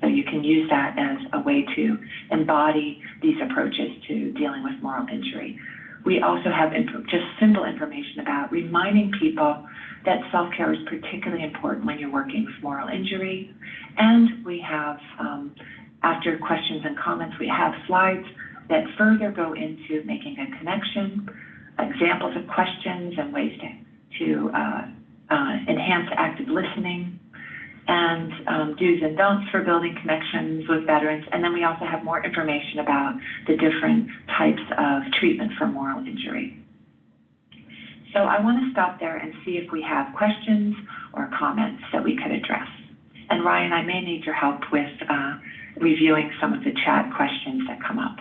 [SPEAKER 2] So you can use that as a way to embody these approaches to dealing with moral injury. We also have just simple information about reminding people that self-care is particularly important when you're working with moral injury. And we have, after questions and comments, we have slides that further go into making a connection, examples of questions and ways to enhance active listening, and do's and don'ts for building connections with veterans. And then we also have more information about the different types of treatment for moral injury. So I want to stop there and see if we have questions or comments that we could address. And Ryan, I may need your help with reviewing some of the chat questions that come up.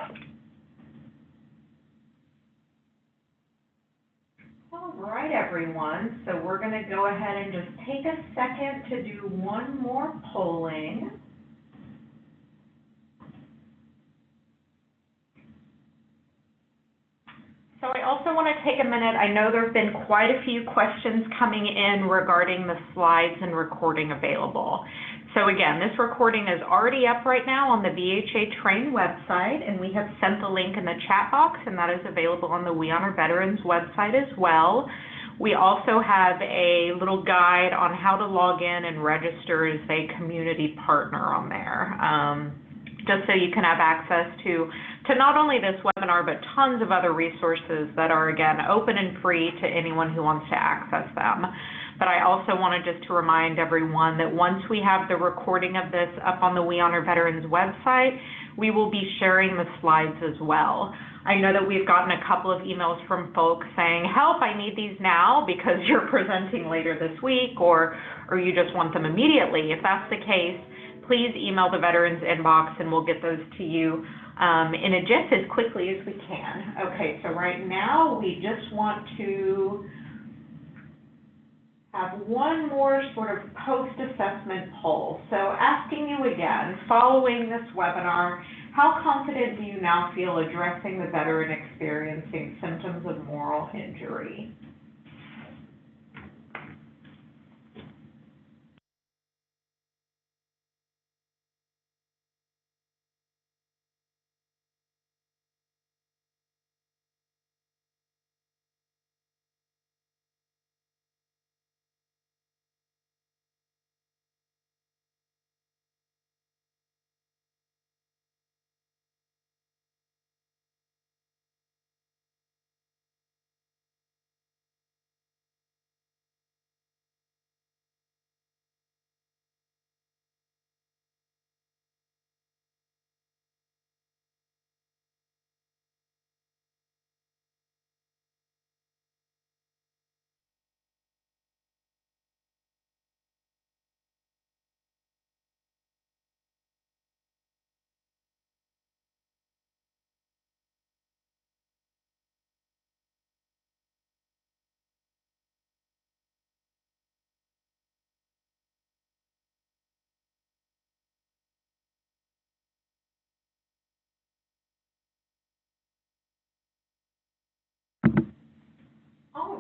[SPEAKER 1] All right, everyone. So we're going to go ahead and just take a second to do one more polling. So I also want to take a minute. I know there have been quite a few questions coming in regarding the slides and recording available. So again, this recording is already up right now on the VHA Train website, and we have sent the link in the chat box, and that is available on the We Honor Veterans website as well. We also have a little guide on how to log in and register as a community partner on there, just so you can have access to not only this webinar, but tons of other resources that are, again, open and free to anyone who wants to access them. But I also wanted just to remind everyone that once we have the recording of this up on the We Honor Veterans website, we will be sharing the slides as well. I know that we've gotten a couple of emails from folks saying, help, I need these now because you're presenting later this week, or you just want them immediately. If that's the case, please email the Veterans inbox and we'll get those to you in a GIF as quickly as we can. Okay, so right now we just want to have one more sort of post-assessment poll. So asking you again, following this webinar, how confident do you now feel addressing the veteran experiencing symptoms of moral injury?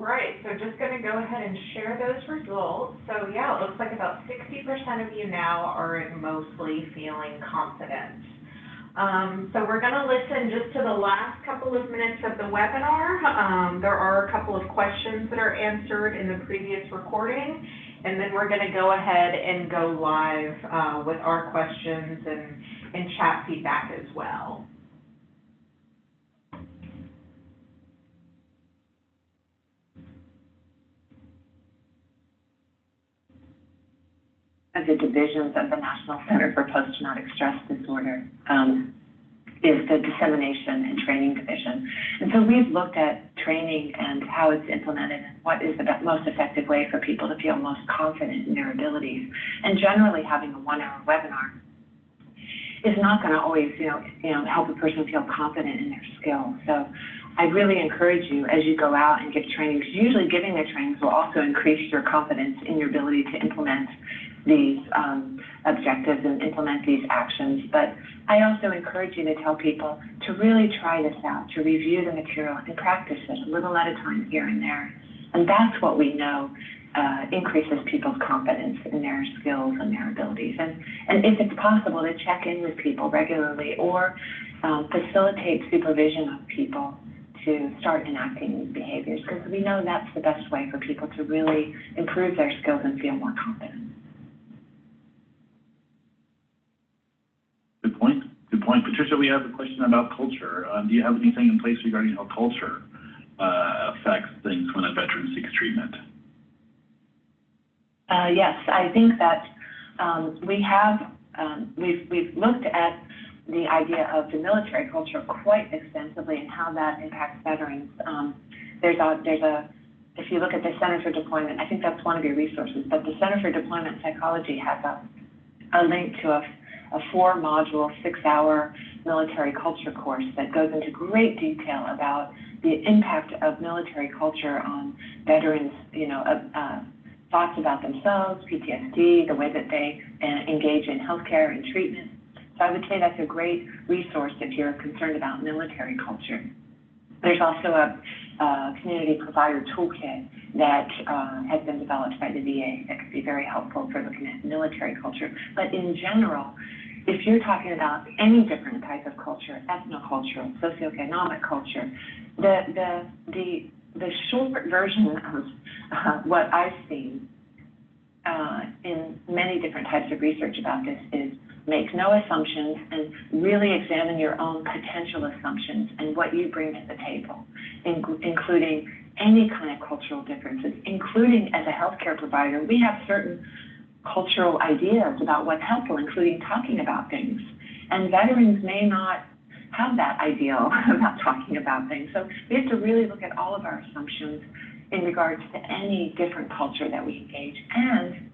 [SPEAKER 1] right, so just going to go ahead and share those results. So yeah, it looks like about 60% of you now are mostly feeling confident. So we're going to listen just to the last couple of minutes of the webinar. There are a couple of questions that are answered in the previous recording, and then we're going to go ahead and go live with our questions and chat feedback as well.
[SPEAKER 2] Of the divisions of the National Center for Post-Traumatic Stress Disorder is the Dissemination and Training Division. And so we've looked at training and how it's implemented and what is the most effective way for people to feel most confident in their abilities. And generally having a 1-hour webinar is not going to always, help a person feel confident in their skills. So I really encourage you as you go out and give trainings, usually giving the trainings will also increase your confidence in your ability to implement these objectives and implement these actions. But I also encourage you to tell people to really try this out, to review the material and practice it a little at a time here and there. And that's what we know increases people's confidence in their skills and their abilities. And if it's possible to check in with people regularly or facilitate supervision of people to start enacting these behaviors, because we know that's the best way for people to really improve their skills and feel more confident.
[SPEAKER 3] Good point. Good point. Patricia, we have a question about culture. Do you have anything in place regarding how culture affects things when a veteran seeks treatment?
[SPEAKER 2] Yes, I think that we've looked at the idea of the military culture quite extensively and how that impacts veterans. If you look at the Center for Deployment, I think that's one of your resources, but the Center for Deployment Psychology has a link to a 4-module, 6-hour military culture course that goes into great detail about the impact of military culture on veterans, thoughts about themselves, PTSD, the way that they engage in healthcare and treatment. So I would say that's a great resource if you're concerned about military culture. There's also a community provider toolkit that has been developed by the VA that could be very helpful for looking at military culture. But in general, if you're talking about any different type of culture, ethnocultural, socioeconomic culture, the short version of what I've seen in many different types of research about this is make no assumptions and really examine your own potential assumptions and what you bring to the table, including any kind of cultural differences, including as a healthcare provider, we have certain cultural ideas about what's helpful, including talking about things. And veterans may not have that ideal about talking about things. So we have to really look at all of our assumptions in regards to any different culture that we engage and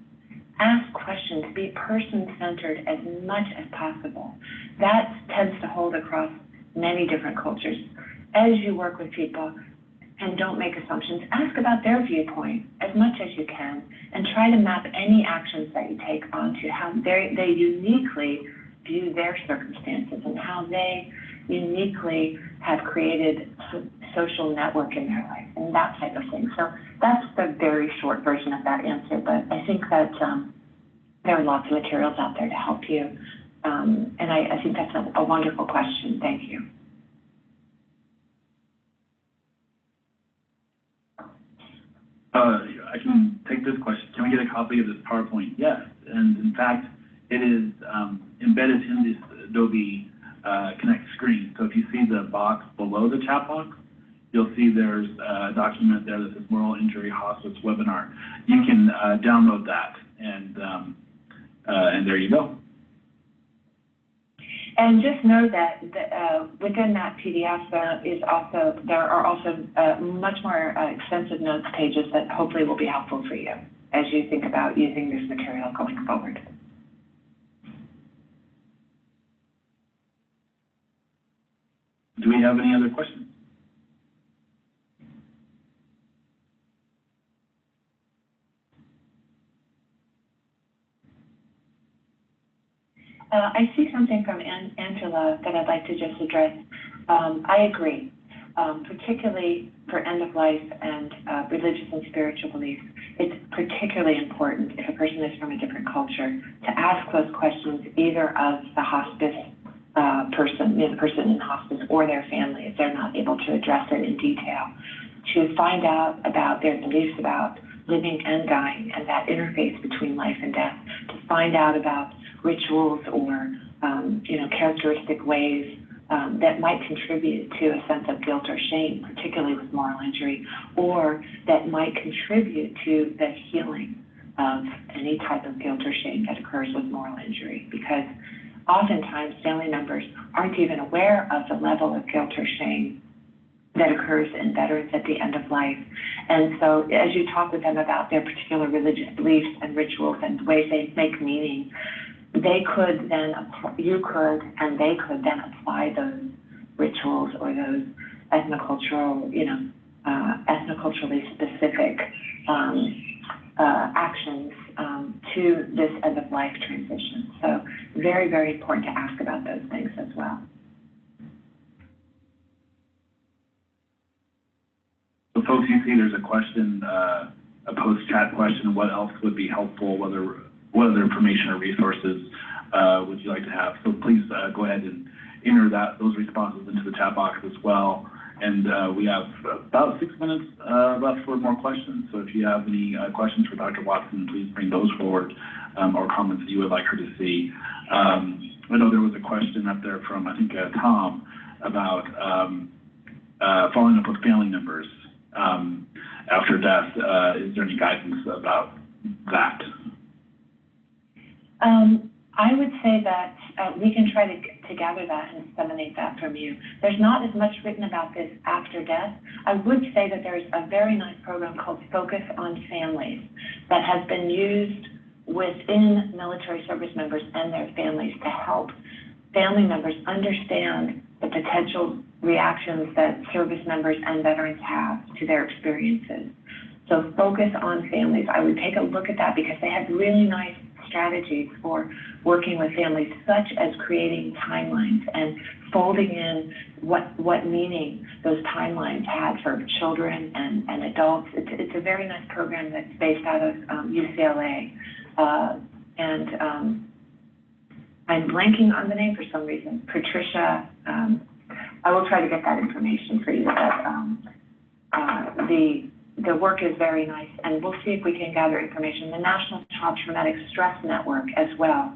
[SPEAKER 2] ask questions, be person-centered as much as possible. That tends to hold across many different cultures. As you work with people, and don't make assumptions, ask about their viewpoint as much as you can, and try to map any actions that you take onto how they uniquely view their circumstances and how they uniquely have created social network in their life and that type of thing. So that's the very short version of that answer, but I think that there are lots of materials out there to help you. And I think that's a wonderful question. Thank you.
[SPEAKER 3] I can take this question. Can we get a copy of this PowerPoint? Yes. And in fact, it is embedded in this Adobe Connect screen. So if you see the box below the chat box, you'll see there's a document there that says Moral Injury Hospice Webinar. You can download that, and there you go.
[SPEAKER 2] And just know that within that PDF there are also much more extensive notes pages that hopefully will be helpful for you as you think about using this material going forward.
[SPEAKER 3] Do we have any other questions?
[SPEAKER 2] I see something from Angela that I'd like to just address. I agree. particularly for end-of-life and religious and spiritual beliefs, it's particularly important if a person is from a different culture to ask those questions either of the hospice person, the person in hospice, or their family if they're not able to address it in detail, to find out about their beliefs about living and dying and that interface between life and death, to find out about rituals or characteristic ways that might contribute to a sense of guilt or shame, particularly with moral injury, or that might contribute to the healing of any type of guilt or shame that occurs with moral injury. Because oftentimes family members aren't even aware of the level of guilt or shame that occurs in veterans at the end of life. And so as you talk with them about their particular religious beliefs and rituals and the ways they make meaning, they could then, you could, and they could then apply those rituals or those ethnocultural, ethnoculturally specific actions to this end-of-life transition. So very, very important to ask about those things as well.
[SPEAKER 3] So folks, you see there's a question, a post-chat question, what else would be helpful, what other information or resources would you like to have? So please go ahead and enter those responses into the chat box as well. And we have about 6 minutes left for more questions. So if you have any questions for Dr. Watson, please bring those forward or comments that you would like her to see. I know there was a question up there from, I think, Tom about following up with family members after death. Is there any guidance about that?
[SPEAKER 2] I would say that we can try to gather that and disseminate that from you. There's not as much written about this after death. I would say that there's a very nice program called Focus on Families that has been used within military service members and their families to help family members understand the potential reactions that service members and veterans have to their experiences. So Focus on Families, I would take a look at that because they have really nice strategies for working with families, such as creating timelines and folding in what meaning those timelines had for children and adults. It's a very nice program that's based out of UCLA. I'm blanking on the name for some reason. Patricia, I will try to get that information for you. But the work is very nice, and we'll see if we can gather information. The National Child Traumatic Stress Network as well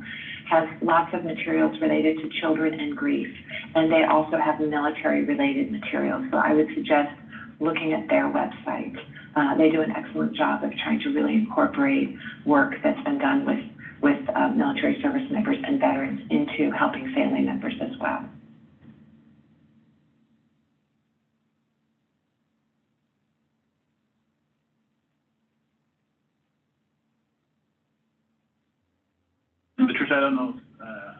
[SPEAKER 2] has lots of materials related to children and grief, and they also have military-related materials. So I would suggest looking at their website. They do an excellent job of trying to really incorporate work that's been done with military service members and veterans into helping family members as well.
[SPEAKER 3] Patricia, I don't know,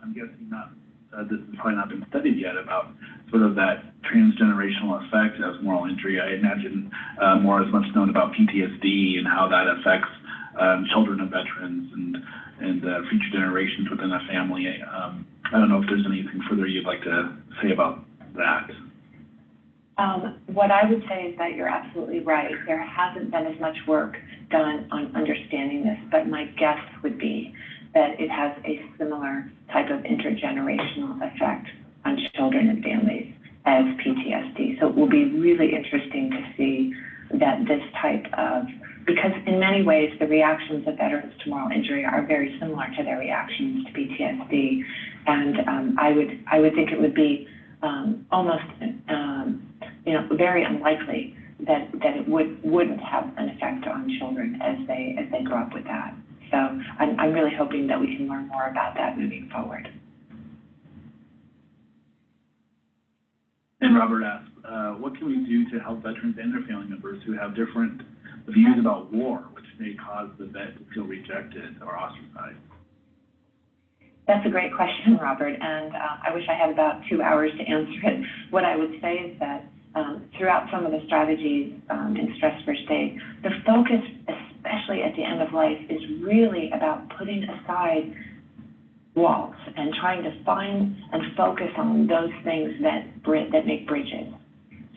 [SPEAKER 3] I'm guessing this has probably not been studied yet about sort of that transgenerational effect of moral injury. I imagine more is much known about PTSD and how that affects children of veterans and future generations within a family. I don't know if there's anything further you'd like to say about that.
[SPEAKER 2] What I would say is that you're absolutely right. There hasn't been as much work done on understanding this, but my guess would be that it has a similar type of intergenerational effect on children and families as PTSD. So it will be really interesting to see that this type of, because in many ways the reactions of veterans to moral injury are very similar to their reactions to PTSD. And I would think it would be almost very unlikely that it wouldn't have an effect on children as they grow up with that. So I'm really hoping that we can learn more about that moving forward.
[SPEAKER 3] And Robert asks, what can we do to help veterans and their family members who have different views about war, which may cause the vet to feel rejected or ostracized?
[SPEAKER 2] That's a great question, Robert, and I wish I had about 2 hours to answer it. What I would say is that throughout some of the strategies in Stress First Aid, the focus, especially at the end of life, is really about putting aside walls and trying to find and focus on those things that make bridges.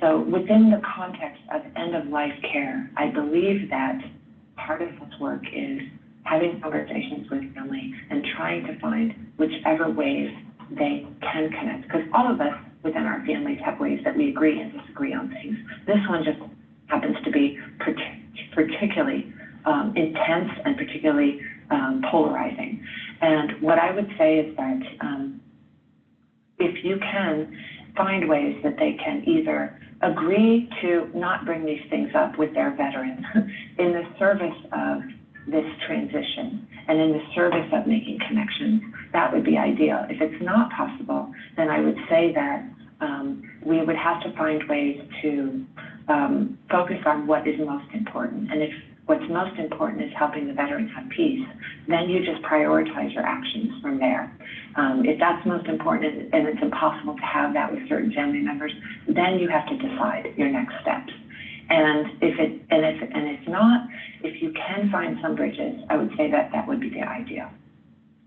[SPEAKER 2] So within the context of end-of-life care, I believe that part of this work is having conversations with family and trying to find whichever ways they can connect. Because all of us within our families have ways that we agree and disagree on things. This one just happens to be particularly intense and particularly polarizing. And what I would say is that if you can find ways that they can either agree to not bring these things up with their veterans in the service of this transition and in the service of making connections, that would be ideal. If it's not possible, then I would say that we would have to find ways to focus on what is most important. And if what's most important is helping the veterans have peace, then you just prioritize your actions from there. If that's most important and it's impossible to have that with certain family members, then you have to decide your next steps. And if not, if you can find some bridges, I would say that that would be the ideal.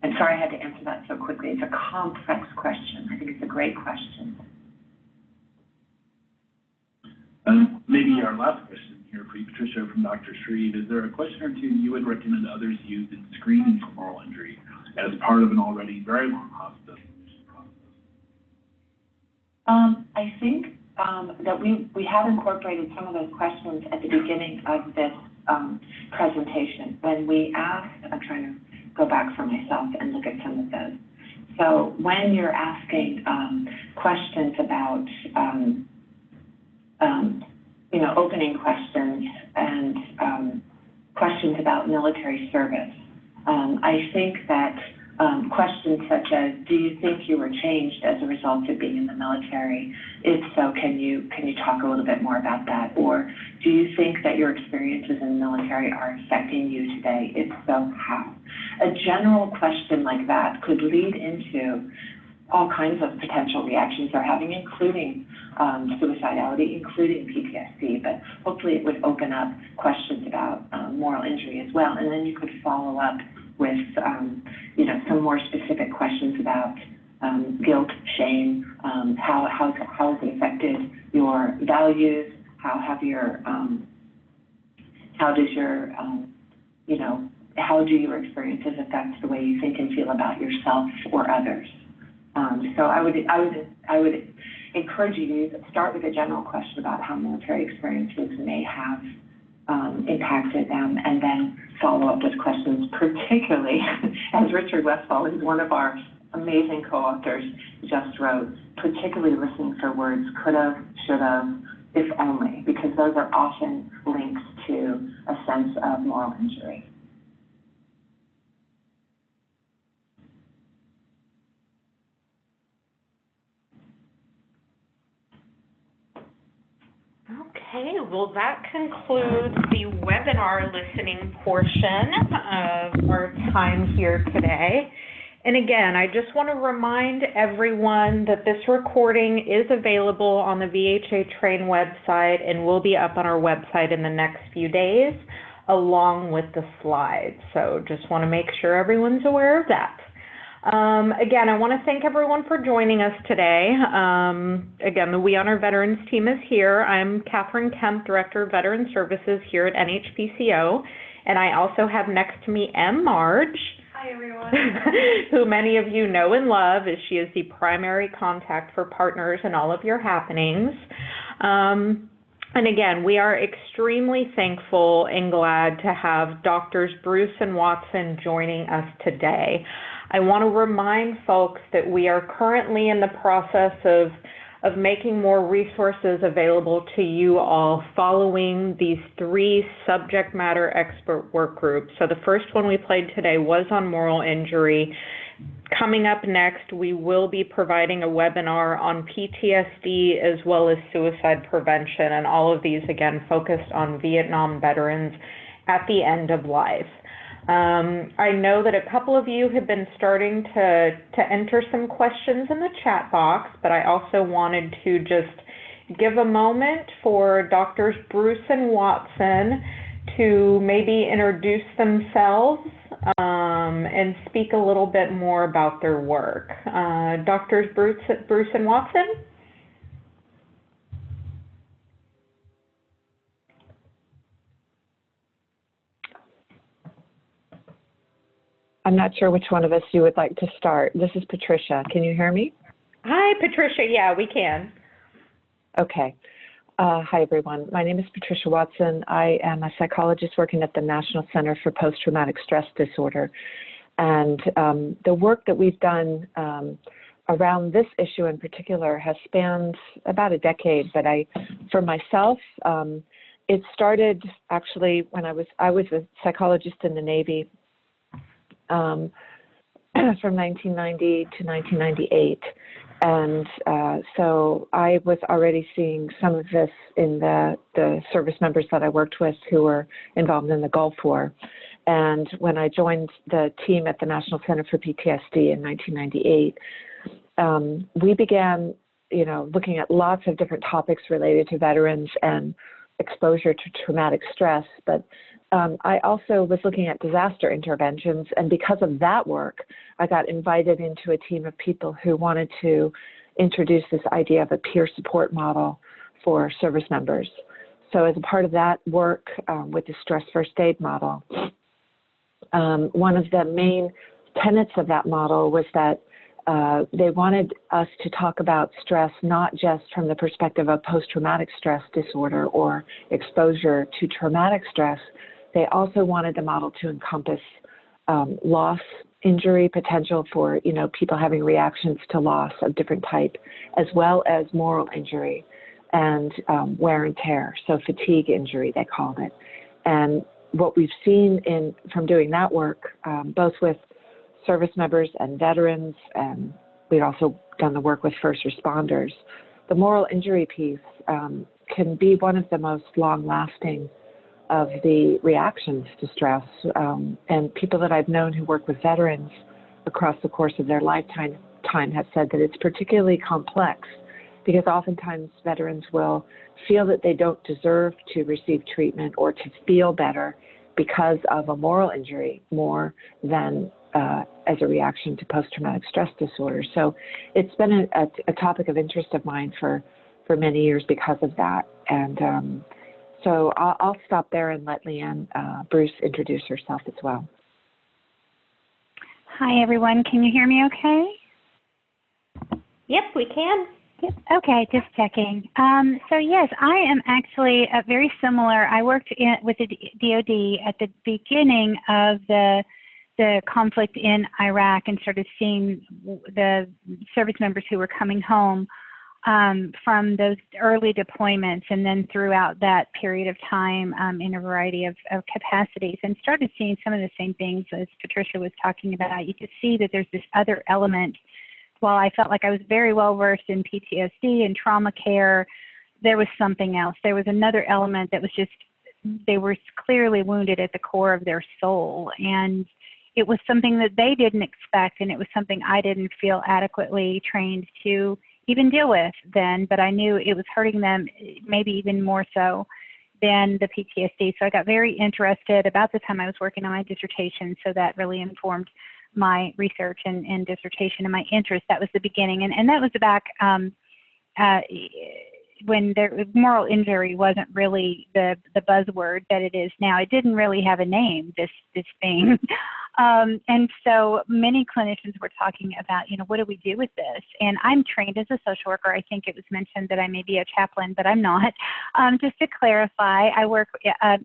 [SPEAKER 2] I'm sorry I had to answer that so quickly. It's a complex question. I think it's a great question.
[SPEAKER 3] Maybe our last question here for you, Patricia, from Dr. Shreve. Is there a question or two you would recommend others use in screening for moral injury as part of an already very long hospice process?
[SPEAKER 2] I think that we have incorporated some of those questions at the beginning of this presentation. When we asked, I'm trying to go back for myself and look at some of those. So when you're asking questions about, opening questions and questions about military service, I think that questions such as, do you think you were changed as a result of being in the military? If so, can you talk a little bit more about that? Or do you think that your experiences in the military are affecting you today? If so, how? A general question like that could lead into all kinds of potential reactions they're having, including suicidality, including PTSD, but hopefully it would open up questions about moral injury as well. And then you could follow up with, some more specific questions about guilt, shame, how has it affected your values, how do your experiences affect the way you think and feel about yourself or others? So I would encourage you to start with a general question about how military experiences may have impacted them, and then follow up with questions, particularly, as Richard Westphal, who's one of our amazing co-authors, just wrote, particularly listening for words could have, should have, if only, because those are often linked to a sense of moral injury.
[SPEAKER 1] Okay, well, that concludes the webinar listening portion of our time here today. And again, I just want to remind everyone that this recording is available on the VHA Train website and will be up on our website in the next few days, along with the slides. So just want to make sure everyone's aware of that. Again, I want to thank everyone for joining us today. Again, the We Honor Veterans team is here. I'm Catherine Kemp, Director of Veteran Services here at NHPCO, and I also have next to me Marge.
[SPEAKER 4] Hi, everyone.
[SPEAKER 1] Who many of you know and love, as she is the primary contact for partners in all of your happenings. And again, we are extremely thankful and glad to have Drs. Bruce and Watson joining us today. I want to remind folks that we are currently in the process of making more resources available to you all following these 3 subject matter expert work groups. So the first one we played today was on moral injury. Coming up next, we will be providing a webinar on PTSD as well as suicide prevention, and all of these, again, focused on Vietnam veterans at the end of life. I know that a couple of you have been starting to enter some questions in the chat box, but I also wanted to just give a moment for Drs. Bruce and Watson to maybe introduce themselves and speak a little bit more about their work. Drs. Bruce and Watson?
[SPEAKER 4] I'm not sure which one of us you would like to start. This is Patricia. Can you hear me?
[SPEAKER 1] Hi, Patricia. Yeah, we can.
[SPEAKER 4] Okay. Hi, everyone. My name is Patricia Watson. I am a psychologist working at the National Center for Post-Traumatic Stress Disorder. And the work that we've done around this issue in particular has spanned about a decade. But for myself, it started actually when I was a psychologist in the Navy from 1990 to 1998. And so I was already seeing some of this in the service members that I worked with who were involved in the Gulf War. And when I joined the team at the National Center for PTSD in 1998, we began, looking at lots of different topics related to veterans and exposure to traumatic stress. But I also was looking at disaster interventions, and because of that work, I got invited into a team of people who wanted to introduce this idea of a peer support model for service members. So as a part of that work with the stress first aid model, one of the main tenets of that model was that they wanted us to talk about stress not just from the perspective of post-traumatic stress disorder or exposure to traumatic stress. They also wanted the model to encompass loss, injury, potential for people having reactions to loss of different type, as well as moral injury and wear and tear, so fatigue injury they called it. And what we've seen from doing that work, both with service members and veterans, and we've also done the work with first responders, the moral injury piece can be one of the most long-lasting of the reactions to stress. And people that I've known who work with veterans across the course of their lifetime have said that it's particularly complex because oftentimes veterans will feel that they don't deserve to receive treatment or to feel better because of a moral injury more than as a reaction to post-traumatic stress disorder. So it's been a topic of interest of mine for many years because of that. And so I'll stop there and let Leanne Bruce introduce herself as well.
[SPEAKER 5] Hi, everyone. Can you hear me okay?
[SPEAKER 1] Yep, we can.
[SPEAKER 5] Yep. Okay, just checking. So yes, I am actually very similar. I worked with the DoD at the beginning of the conflict in Iraq and started seeing the service members who were coming home from those early deployments and then throughout that period of time in a variety of capacities, and started seeing some of the same things as Patricia was talking about. You could see that there's this other element. While I felt like I was very well versed in PTSD and trauma care, there was something else. There was another element that was just, they were clearly wounded at the core of their soul. And it was something that they didn't expect, and it was something I didn't feel adequately trained to even deal with then, but I knew it was hurting them maybe even more so than the PTSD. So I got very interested about the time I was working on my dissertation, so that really informed my research and dissertation and my interest. That was the beginning, and that was back when moral injury wasn't really the buzzword that it is now. It didn't really have a name, this thing. And so many clinicians were talking about, what do we do with this? And I'm trained as a social worker. I think it was mentioned that I may be a chaplain, but I'm not. Just to clarify, I work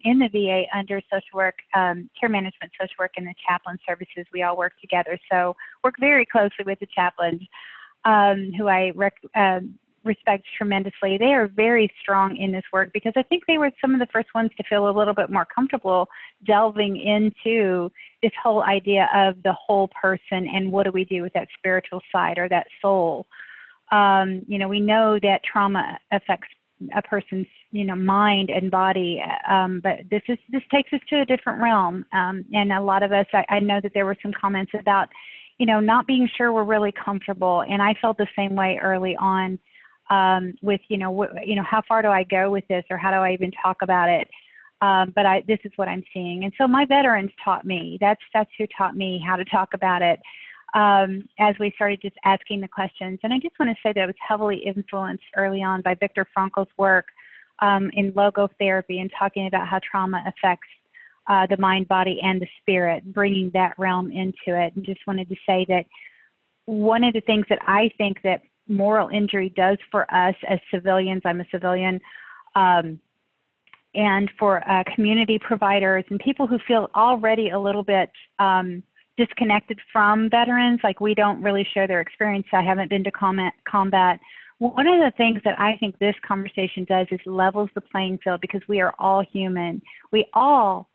[SPEAKER 5] in the VA under social work, care management, social work, and the chaplain services. We all work together. So work very closely with the chaplains, who I respect tremendously. They are very strong in this work because I think they were some of the first ones to feel a little bit more comfortable delving into this whole idea of the whole person and what do we do with that spiritual side or that soul. We know that trauma affects a person's mind and body, but this takes us to a different realm. And a lot of us, I know that there were some comments about not being sure we're really comfortable, and I felt the same way early on. With how far do I go with this, or how do I even talk about it? But this is what I'm seeing, and so my veterans taught me. That's who taught me how to talk about it. As we started just asking the questions, and I just want to say that I was heavily influenced early on by Viktor Frankl's work in logotherapy and talking about how trauma affects the mind, body, and the spirit, bringing that realm into it. And just wanted to say that one of the things that I think that moral injury does for us as civilians, I'm a civilian, and for community providers and people who feel already a little bit disconnected from veterans, like we don't really share their experience. I haven't been to combat. One of the things that I think this conversation does is levels the playing field, because we are all human. We all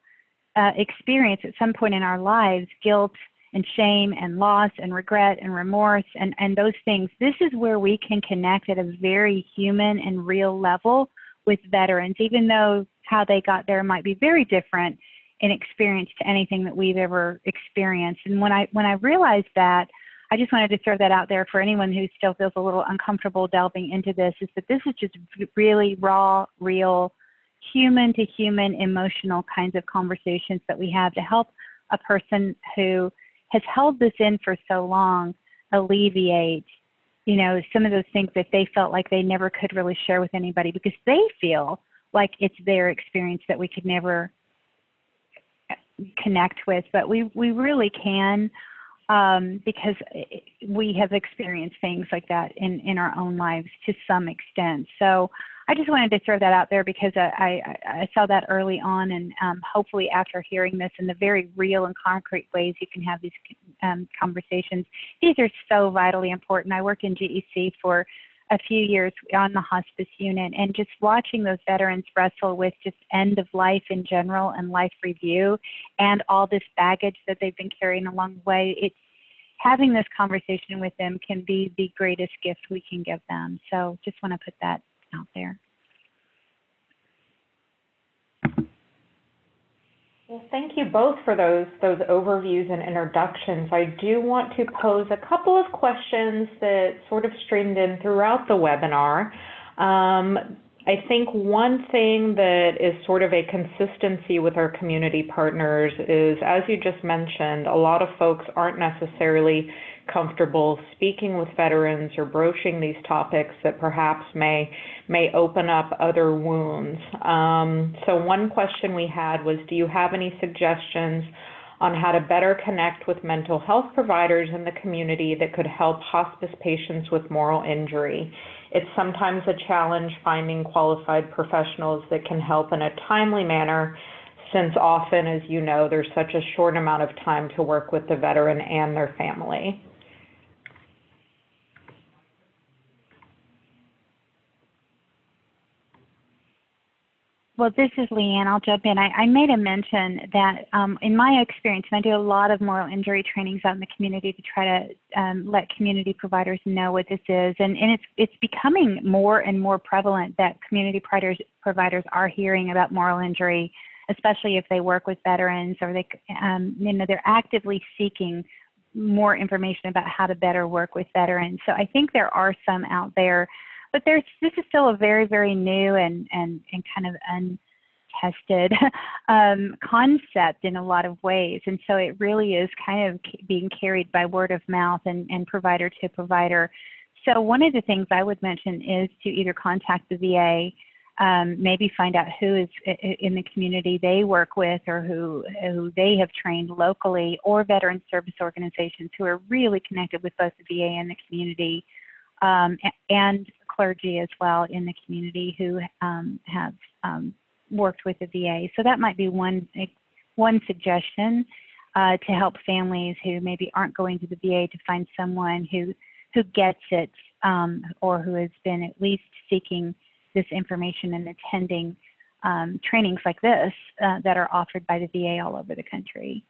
[SPEAKER 5] experience at some point in our lives guilt and shame and loss and regret and remorse and those things. This is where we can connect at a very human and real level with veterans, even though how they got there might be very different in experience to anything that we've ever experienced. And when I realized that, I just wanted to throw that out there for anyone who still feels a little uncomfortable delving into this, is that this is just really raw, real, human to human, emotional kinds of conversations that we have to help a person who has held this in for so long alleviate, you know, some of those things that they felt like they never could really share with anybody, because they feel like it's their experience that we could never connect with. But we really can, because we have experienced things like that in our own lives to some extent. So I just wanted to throw that out there, because I saw that early on, and hopefully after hearing this in the very real and concrete ways you can have these conversations, these are so vitally important. I worked in GEC for a few years on the hospice unit, and just watching those veterans wrestle with just end of life in general and life review and all this baggage that they've been carrying along the way, it's having this conversation with them can be the greatest gift we can give them. So just want to put that out there.
[SPEAKER 1] Well, thank you both for those overviews and introductions. I do want to pose a couple of questions that sort of streamed in throughout the webinar. I think one thing that is sort of a consistency with our community partners is, as you just mentioned, a lot of folks aren't necessarily comfortable speaking with veterans or broaching these topics that perhaps may open up other wounds. So one question we had was, do you have any suggestions on how to better connect with mental health providers in the community that could help hospice patients with moral injury? It's sometimes a challenge finding qualified professionals that can help in a timely manner, since often, as you know, there's such a short amount of time to work with the veteran and their family.
[SPEAKER 5] Well, this is Leanne. I'll jump in. I made a mention that in my experience, and I do a lot of moral injury trainings out in the community to try to let community providers know what this is. And it's becoming more and more prevalent that community providers are hearing about moral injury, especially if they work with veterans, or they, they're actively seeking more information about how to better work with veterans. So I think there are some out there. But this is still a very, very new and kind of untested concept in a lot of ways. And so it really is kind of being carried by word of mouth and provider to provider. So one of the things I would mention is to either contact the VA, maybe find out who is in the community they work with, or who they have trained locally, or veteran service organizations who are really connected with both the VA and the community, and clergy as well in the community who have worked with the VA. So that might be one suggestion to help families who maybe aren't going to the VA to find someone who gets it, or who has been at least seeking this information and attending trainings like this that are offered by the VA all over the country.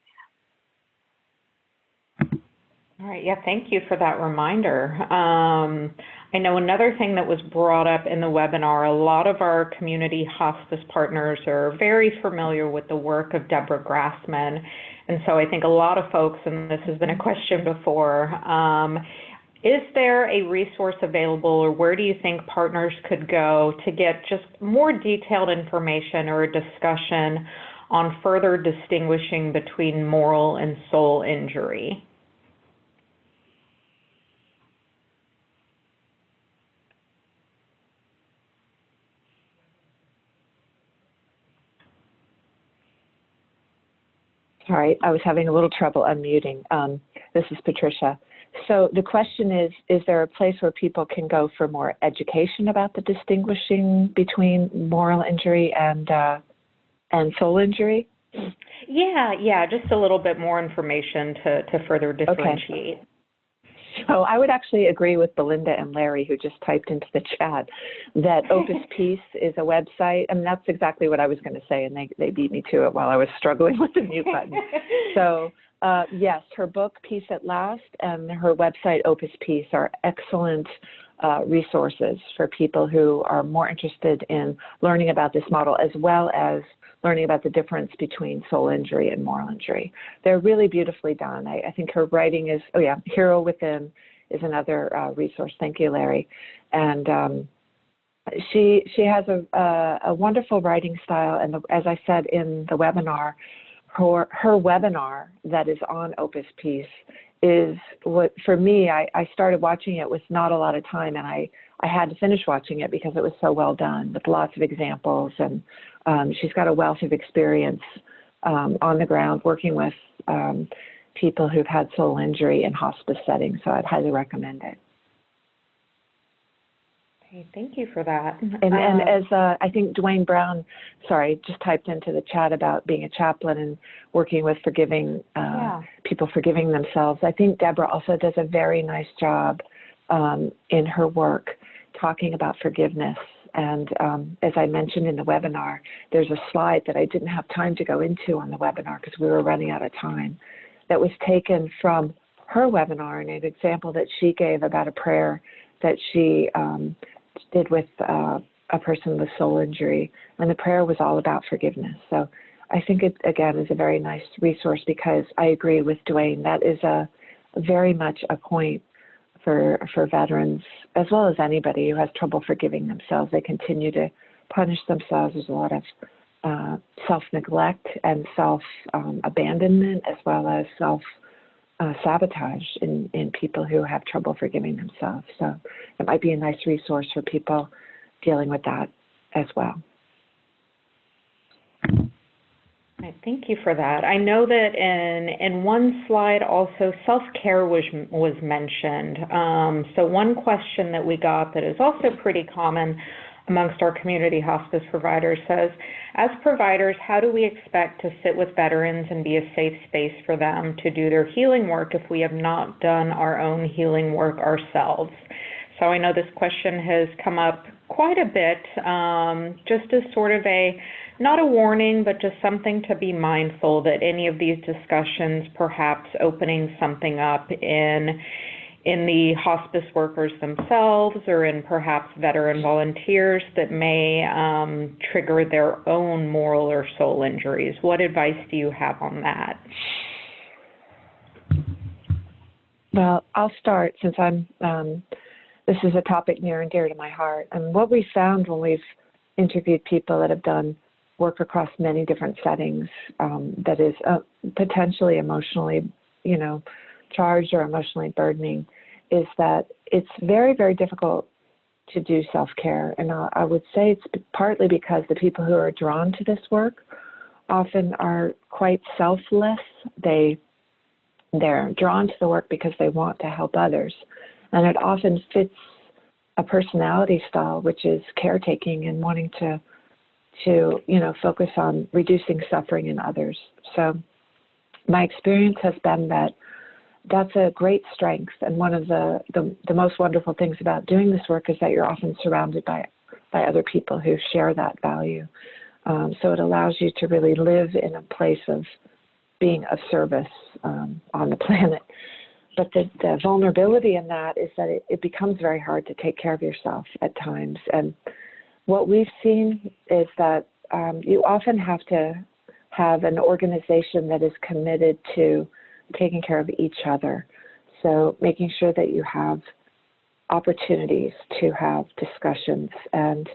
[SPEAKER 1] All right, yeah, thank you for that reminder. I know another thing that was brought up in the webinar, a lot of our community hospice partners are very familiar with the work of Deborah Grassman. And so I think a lot of folks, and this has been a question before, is there a resource available, or where do you think partners could go to get just more detailed information or a discussion on further distinguishing between moral and soul injury?
[SPEAKER 4] Sorry, I was having a little trouble unmuting. This is Patricia. So the question is there a place where people can go for more education about the distinguishing between moral injury and soul injury?
[SPEAKER 1] Yeah, just a little bit more information to further differentiate.
[SPEAKER 4] Okay. So I would actually agree with Belinda and Larry, who just typed into the chat, that Opus Peace is a website. I mean, that's exactly what I was going to say, and they beat me to it while I was struggling with the mute button. So yes, her book, Peace at Last, and her website, Opus Peace, are excellent resources for people who are more interested in learning about this model, as well as learning about the difference between soul injury and moral injury. They're really beautifully done. I think her writing is, Hero Within is another resource. Thank you, Larry. And she has a wonderful writing style. And as I said in the webinar, her webinar that is on Opus Peace is what, for me, I started watching it with not a lot of time, and I had to finish watching it because it was so well done with lots of examples, and she's got a wealth of experience on the ground working with people who've had soul injury in hospice settings, so I'd highly recommend it.
[SPEAKER 1] Okay, thank you for that.
[SPEAKER 4] And as I think Dwayne Brown, just typed into the chat about being a chaplain and working with forgiving people forgiving themselves. I think Deborah also does a very nice job in her work talking about forgiveness. And as I mentioned in the webinar, there's a slide that I didn't have time to go into on the webinar because we were running out of time, that was taken from her webinar and an example that she gave about a prayer that she did with a person with soul injury. And the prayer was all about forgiveness. So I think it, again, is a very nice resource, because I agree with Dwayne. That is very much a point for veterans, as well as anybody who has trouble forgiving themselves. They continue to punish themselves. There's a lot of self-neglect and self-abandonment, as well as self-sabotage in people who have trouble forgiving themselves. So it might be a nice resource for people dealing with that as well.
[SPEAKER 1] Thank you for that. I know that in one slide also self-care was mentioned. So one question that we got that is also pretty common amongst our community hospice providers says, as providers, how do we expect to sit with veterans and be a safe space for them to do their healing work if we have not done our own healing work ourselves? So I know this question has come up quite a bit, just as sort of not a warning, but just something to be mindful that any of these discussions, perhaps opening something up in the hospice workers themselves or in perhaps veteran volunteers that may trigger their own moral or soul injuries. What advice do you have on that?
[SPEAKER 4] Well, I'll start, since this is a topic near and dear to my heart. And what we found when we've interviewed people that have done work across many different settings that is potentially emotionally, charged or emotionally burdening, is that it's very, very difficult to do self-care. And I would say it's partly because the people who are drawn to this work often are quite selfless. They're drawn to the work because they want to help others. And it often fits a personality style, which is caretaking and wanting to focus on reducing suffering in others. So my experience has been that that's a great strength. And one of the most wonderful things about doing this work is that you're often surrounded by other people who share that value. So it allows you to really live in a place of being of service on the planet. But the vulnerability in that is that it becomes very hard to take care of yourself at times. And what we've seen is that you often have to have an organization that is committed to taking care of each other. So making sure that you have opportunities to have discussions and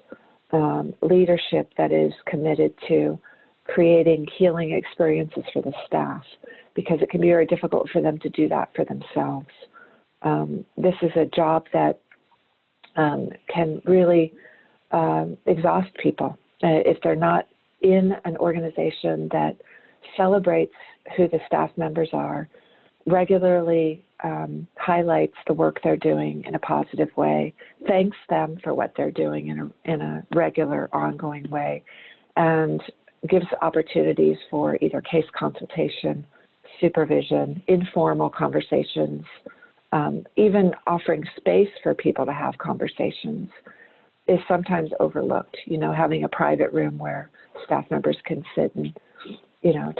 [SPEAKER 4] leadership that is committed to creating healing experiences for the staff, because it can be very difficult for them to do that for themselves. This is a job that can really exhaust people if they're not in an organization that celebrates who the staff members are, regularly highlights the work they're doing in a positive way, thanks them for what they're doing in a regular, ongoing way, and gives opportunities for either case consultation, supervision, informal conversations, even offering space for people to have conversations is sometimes overlooked. Having a private room where staff members can sit and,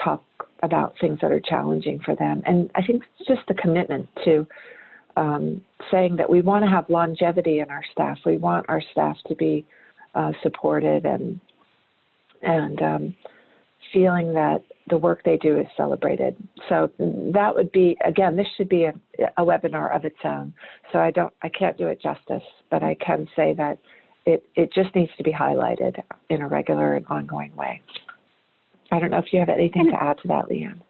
[SPEAKER 4] talk about things that are challenging for them. And I think it's just the commitment to saying that we want to have longevity in our staff. We want our staff to be supported and feeling that the work they do is celebrated. So that would be, again, this should be a webinar of its own. So I can't do it justice, but I can say that it just needs to be highlighted in a regular and ongoing way. I don't know if you have anything to add to that, Leanne.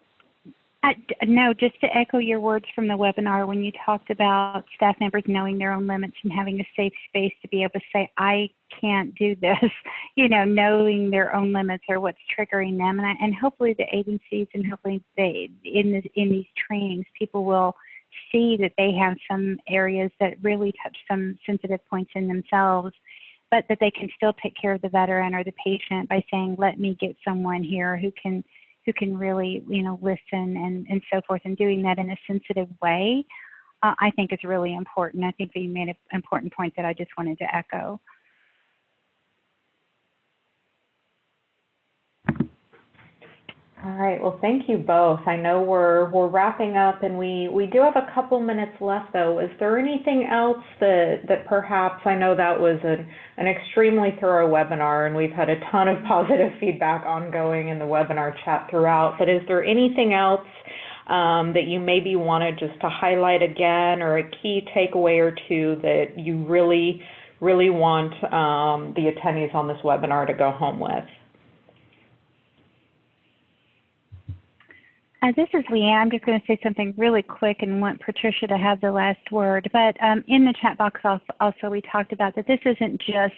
[SPEAKER 5] No, just to echo your words from the webinar when you talked about staff members knowing their own limits and having a safe space to be able to say, I can't do this, knowing their own limits or what's triggering them. And hopefully the agencies and hopefully in these trainings, people will see that they have some areas that really touch some sensitive points in themselves, but that they can still take care of the veteran or the patient by saying, let me get someone here who can really, listen and so forth, and doing that in a sensitive way, I think is really important. I think that you made an important point that I just wanted to echo.
[SPEAKER 1] All right, well, thank you both. I know we're wrapping up, and we do have a couple minutes left, though. Is there anything else that perhaps, I know that was an extremely thorough webinar, and we've had a ton of positive feedback ongoing in the webinar chat throughout, but is there anything else that you maybe wanted just to highlight again, or a key takeaway or two that you really, really want the attendees on this webinar to go home with?
[SPEAKER 5] This is Leanne. I'm just going to say something really quick and want Patricia to have the last word. But in the chat box also we talked about that this isn't just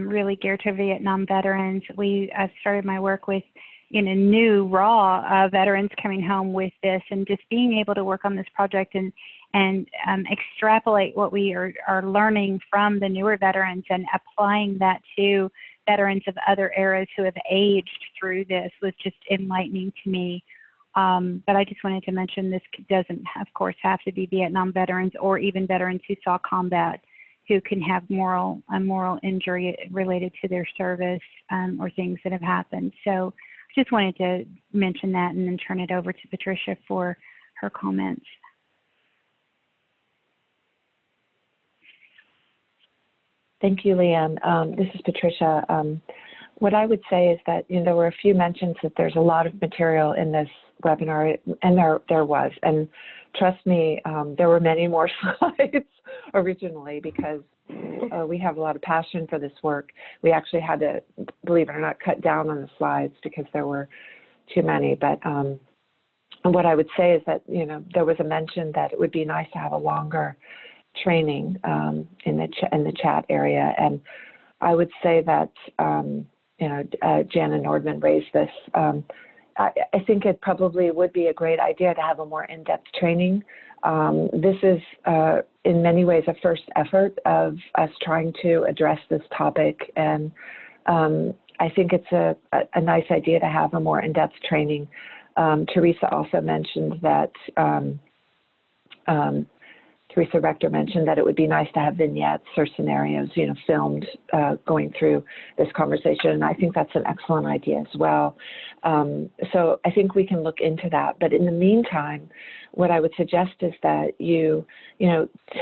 [SPEAKER 5] really geared to Vietnam veterans. I've started my work with new raw veterans coming home with this, and just being able to work on this project and extrapolate what we are learning from the newer veterans and applying that to veterans of other eras who have aged through this was just enlightening to me. But I just wanted to mention this doesn't, of course, have to be Vietnam veterans or even veterans who saw combat who can have moral injury related to their service or things that have happened. So just wanted to mention that and then turn it over to Patricia for her comments.
[SPEAKER 4] Thank you, Leanne. This is Patricia. What I would say is that there were a few mentions that there's a lot of material in this webinar, and there was. And trust me, there were many more slides originally because we have a lot of passion for this work. We actually had to, believe it or not, cut down on the slides because there were too many. But what I would say is that there was a mention that it would be nice to have a longer training in the chat area, and I would say that Jana Nordman raised this. I think it probably would be a great idea to have a more in-depth training. This is, in many ways, a first effort of us trying to address this topic, and I think it's a nice idea to have a more in-depth training. Teresa also mentioned that, Teresa Rector mentioned that it would be nice to have vignettes or scenarios, filmed going through this conversation. And I think that's an excellent idea as well. So I think we can look into that. But in the meantime, what I would suggest is that you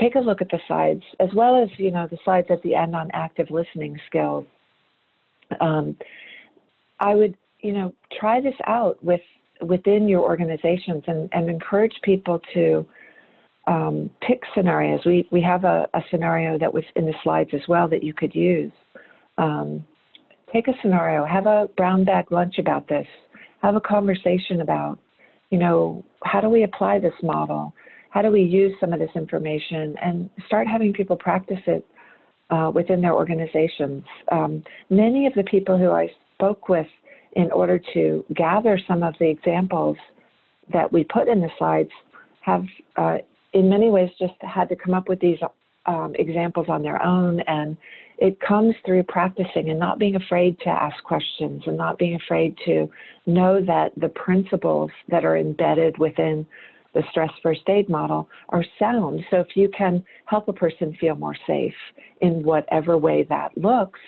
[SPEAKER 4] take a look at the slides, as well as, the slides at the end on active listening skills. I would, try this out within your organizations and encourage people to pick scenarios. We have a scenario that was in the slides as well that you could use. Take a scenario, have a brown bag lunch about this, have a conversation about, how do we apply this model? How do we use some of this information, and start having people practice it within their organizations. Many of the people who I spoke with in order to gather some of the examples that we put in the slides have, in many ways, just had to come up with these examples on their own. And it comes through practicing and not being afraid to ask questions and not being afraid to know that the principles that are embedded within the stress first aid model are sound. So if you can help a person feel more safe in whatever way that looks,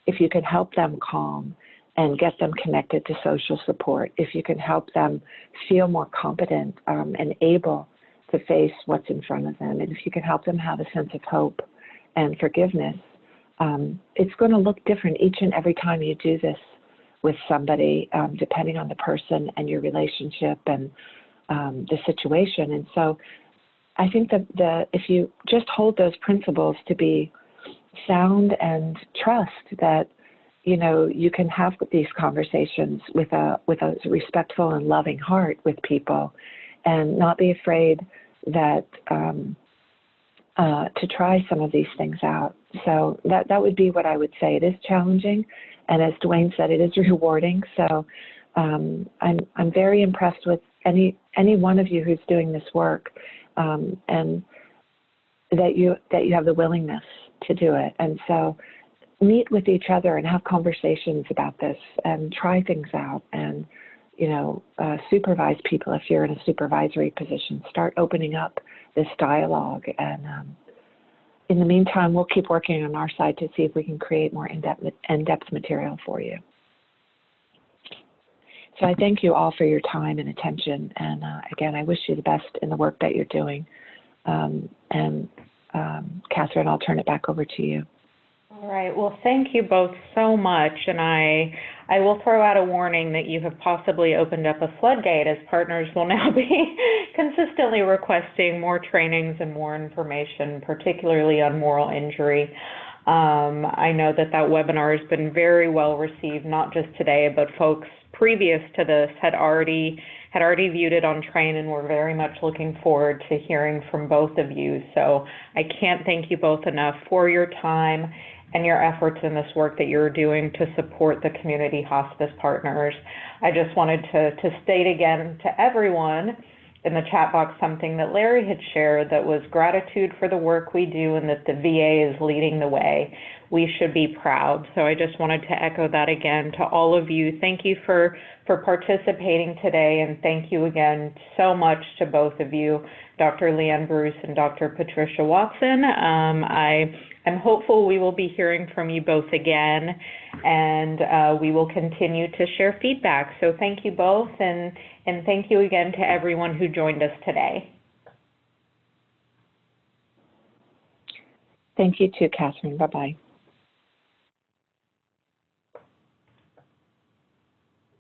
[SPEAKER 4] if you can help them calm and get them connected to social support, if you can help them feel more competent and able to face what's in front of them, and if you can help them have a sense of hope and forgiveness, it's going to look different each and every time you do this with somebody, depending on the person and your relationship and the situation. And so I think that if you just hold those principles to be sound and trust that, you know, you can have these conversations with a respectful and loving heart with people and not be afraid that to try some of these things out. So that would be what I would say. It is challenging, and as Dwayne said, it is rewarding. So I'm very impressed with any one of you who's doing this work, and that you have the willingness to do it. And so meet with each other and have conversations about this and try things out, and supervise people if you're in a supervisory position. Start opening up this dialogue, and in the meantime, we'll keep working on our side to see if we can create more in-depth material for you. So I thank you all for your time and attention, and again, I wish you the best in the work that you're doing. Catherine, I'll turn it back over to you.
[SPEAKER 1] All right. Well, thank you both so much, and I will throw out a warning that you have possibly opened up a floodgate, as partners will now be consistently requesting more trainings and more information, particularly on moral injury. I know that webinar has been very well received, not just today, but folks previous to this had already viewed it on Train, and we're very much looking forward to hearing from both of you. So I can't thank you both enough for your time and your efforts in this work that you're doing to support the community hospice partners. I just wanted to state again to everyone in the chat box something that Larry had shared, that was gratitude for the work we do and that the VA is leading the way. We should be proud. So I just wanted to echo that again to all of you. Thank you for participating today, and thank you again so much to both of you, Dr. Leanne Bruce and Dr. Patricia Watson. I'm hopeful we will be hearing from you both again, and we will continue to share feedback. So thank you both, and thank you again to everyone who joined us today.
[SPEAKER 4] Thank you too, Catherine. Bye-bye.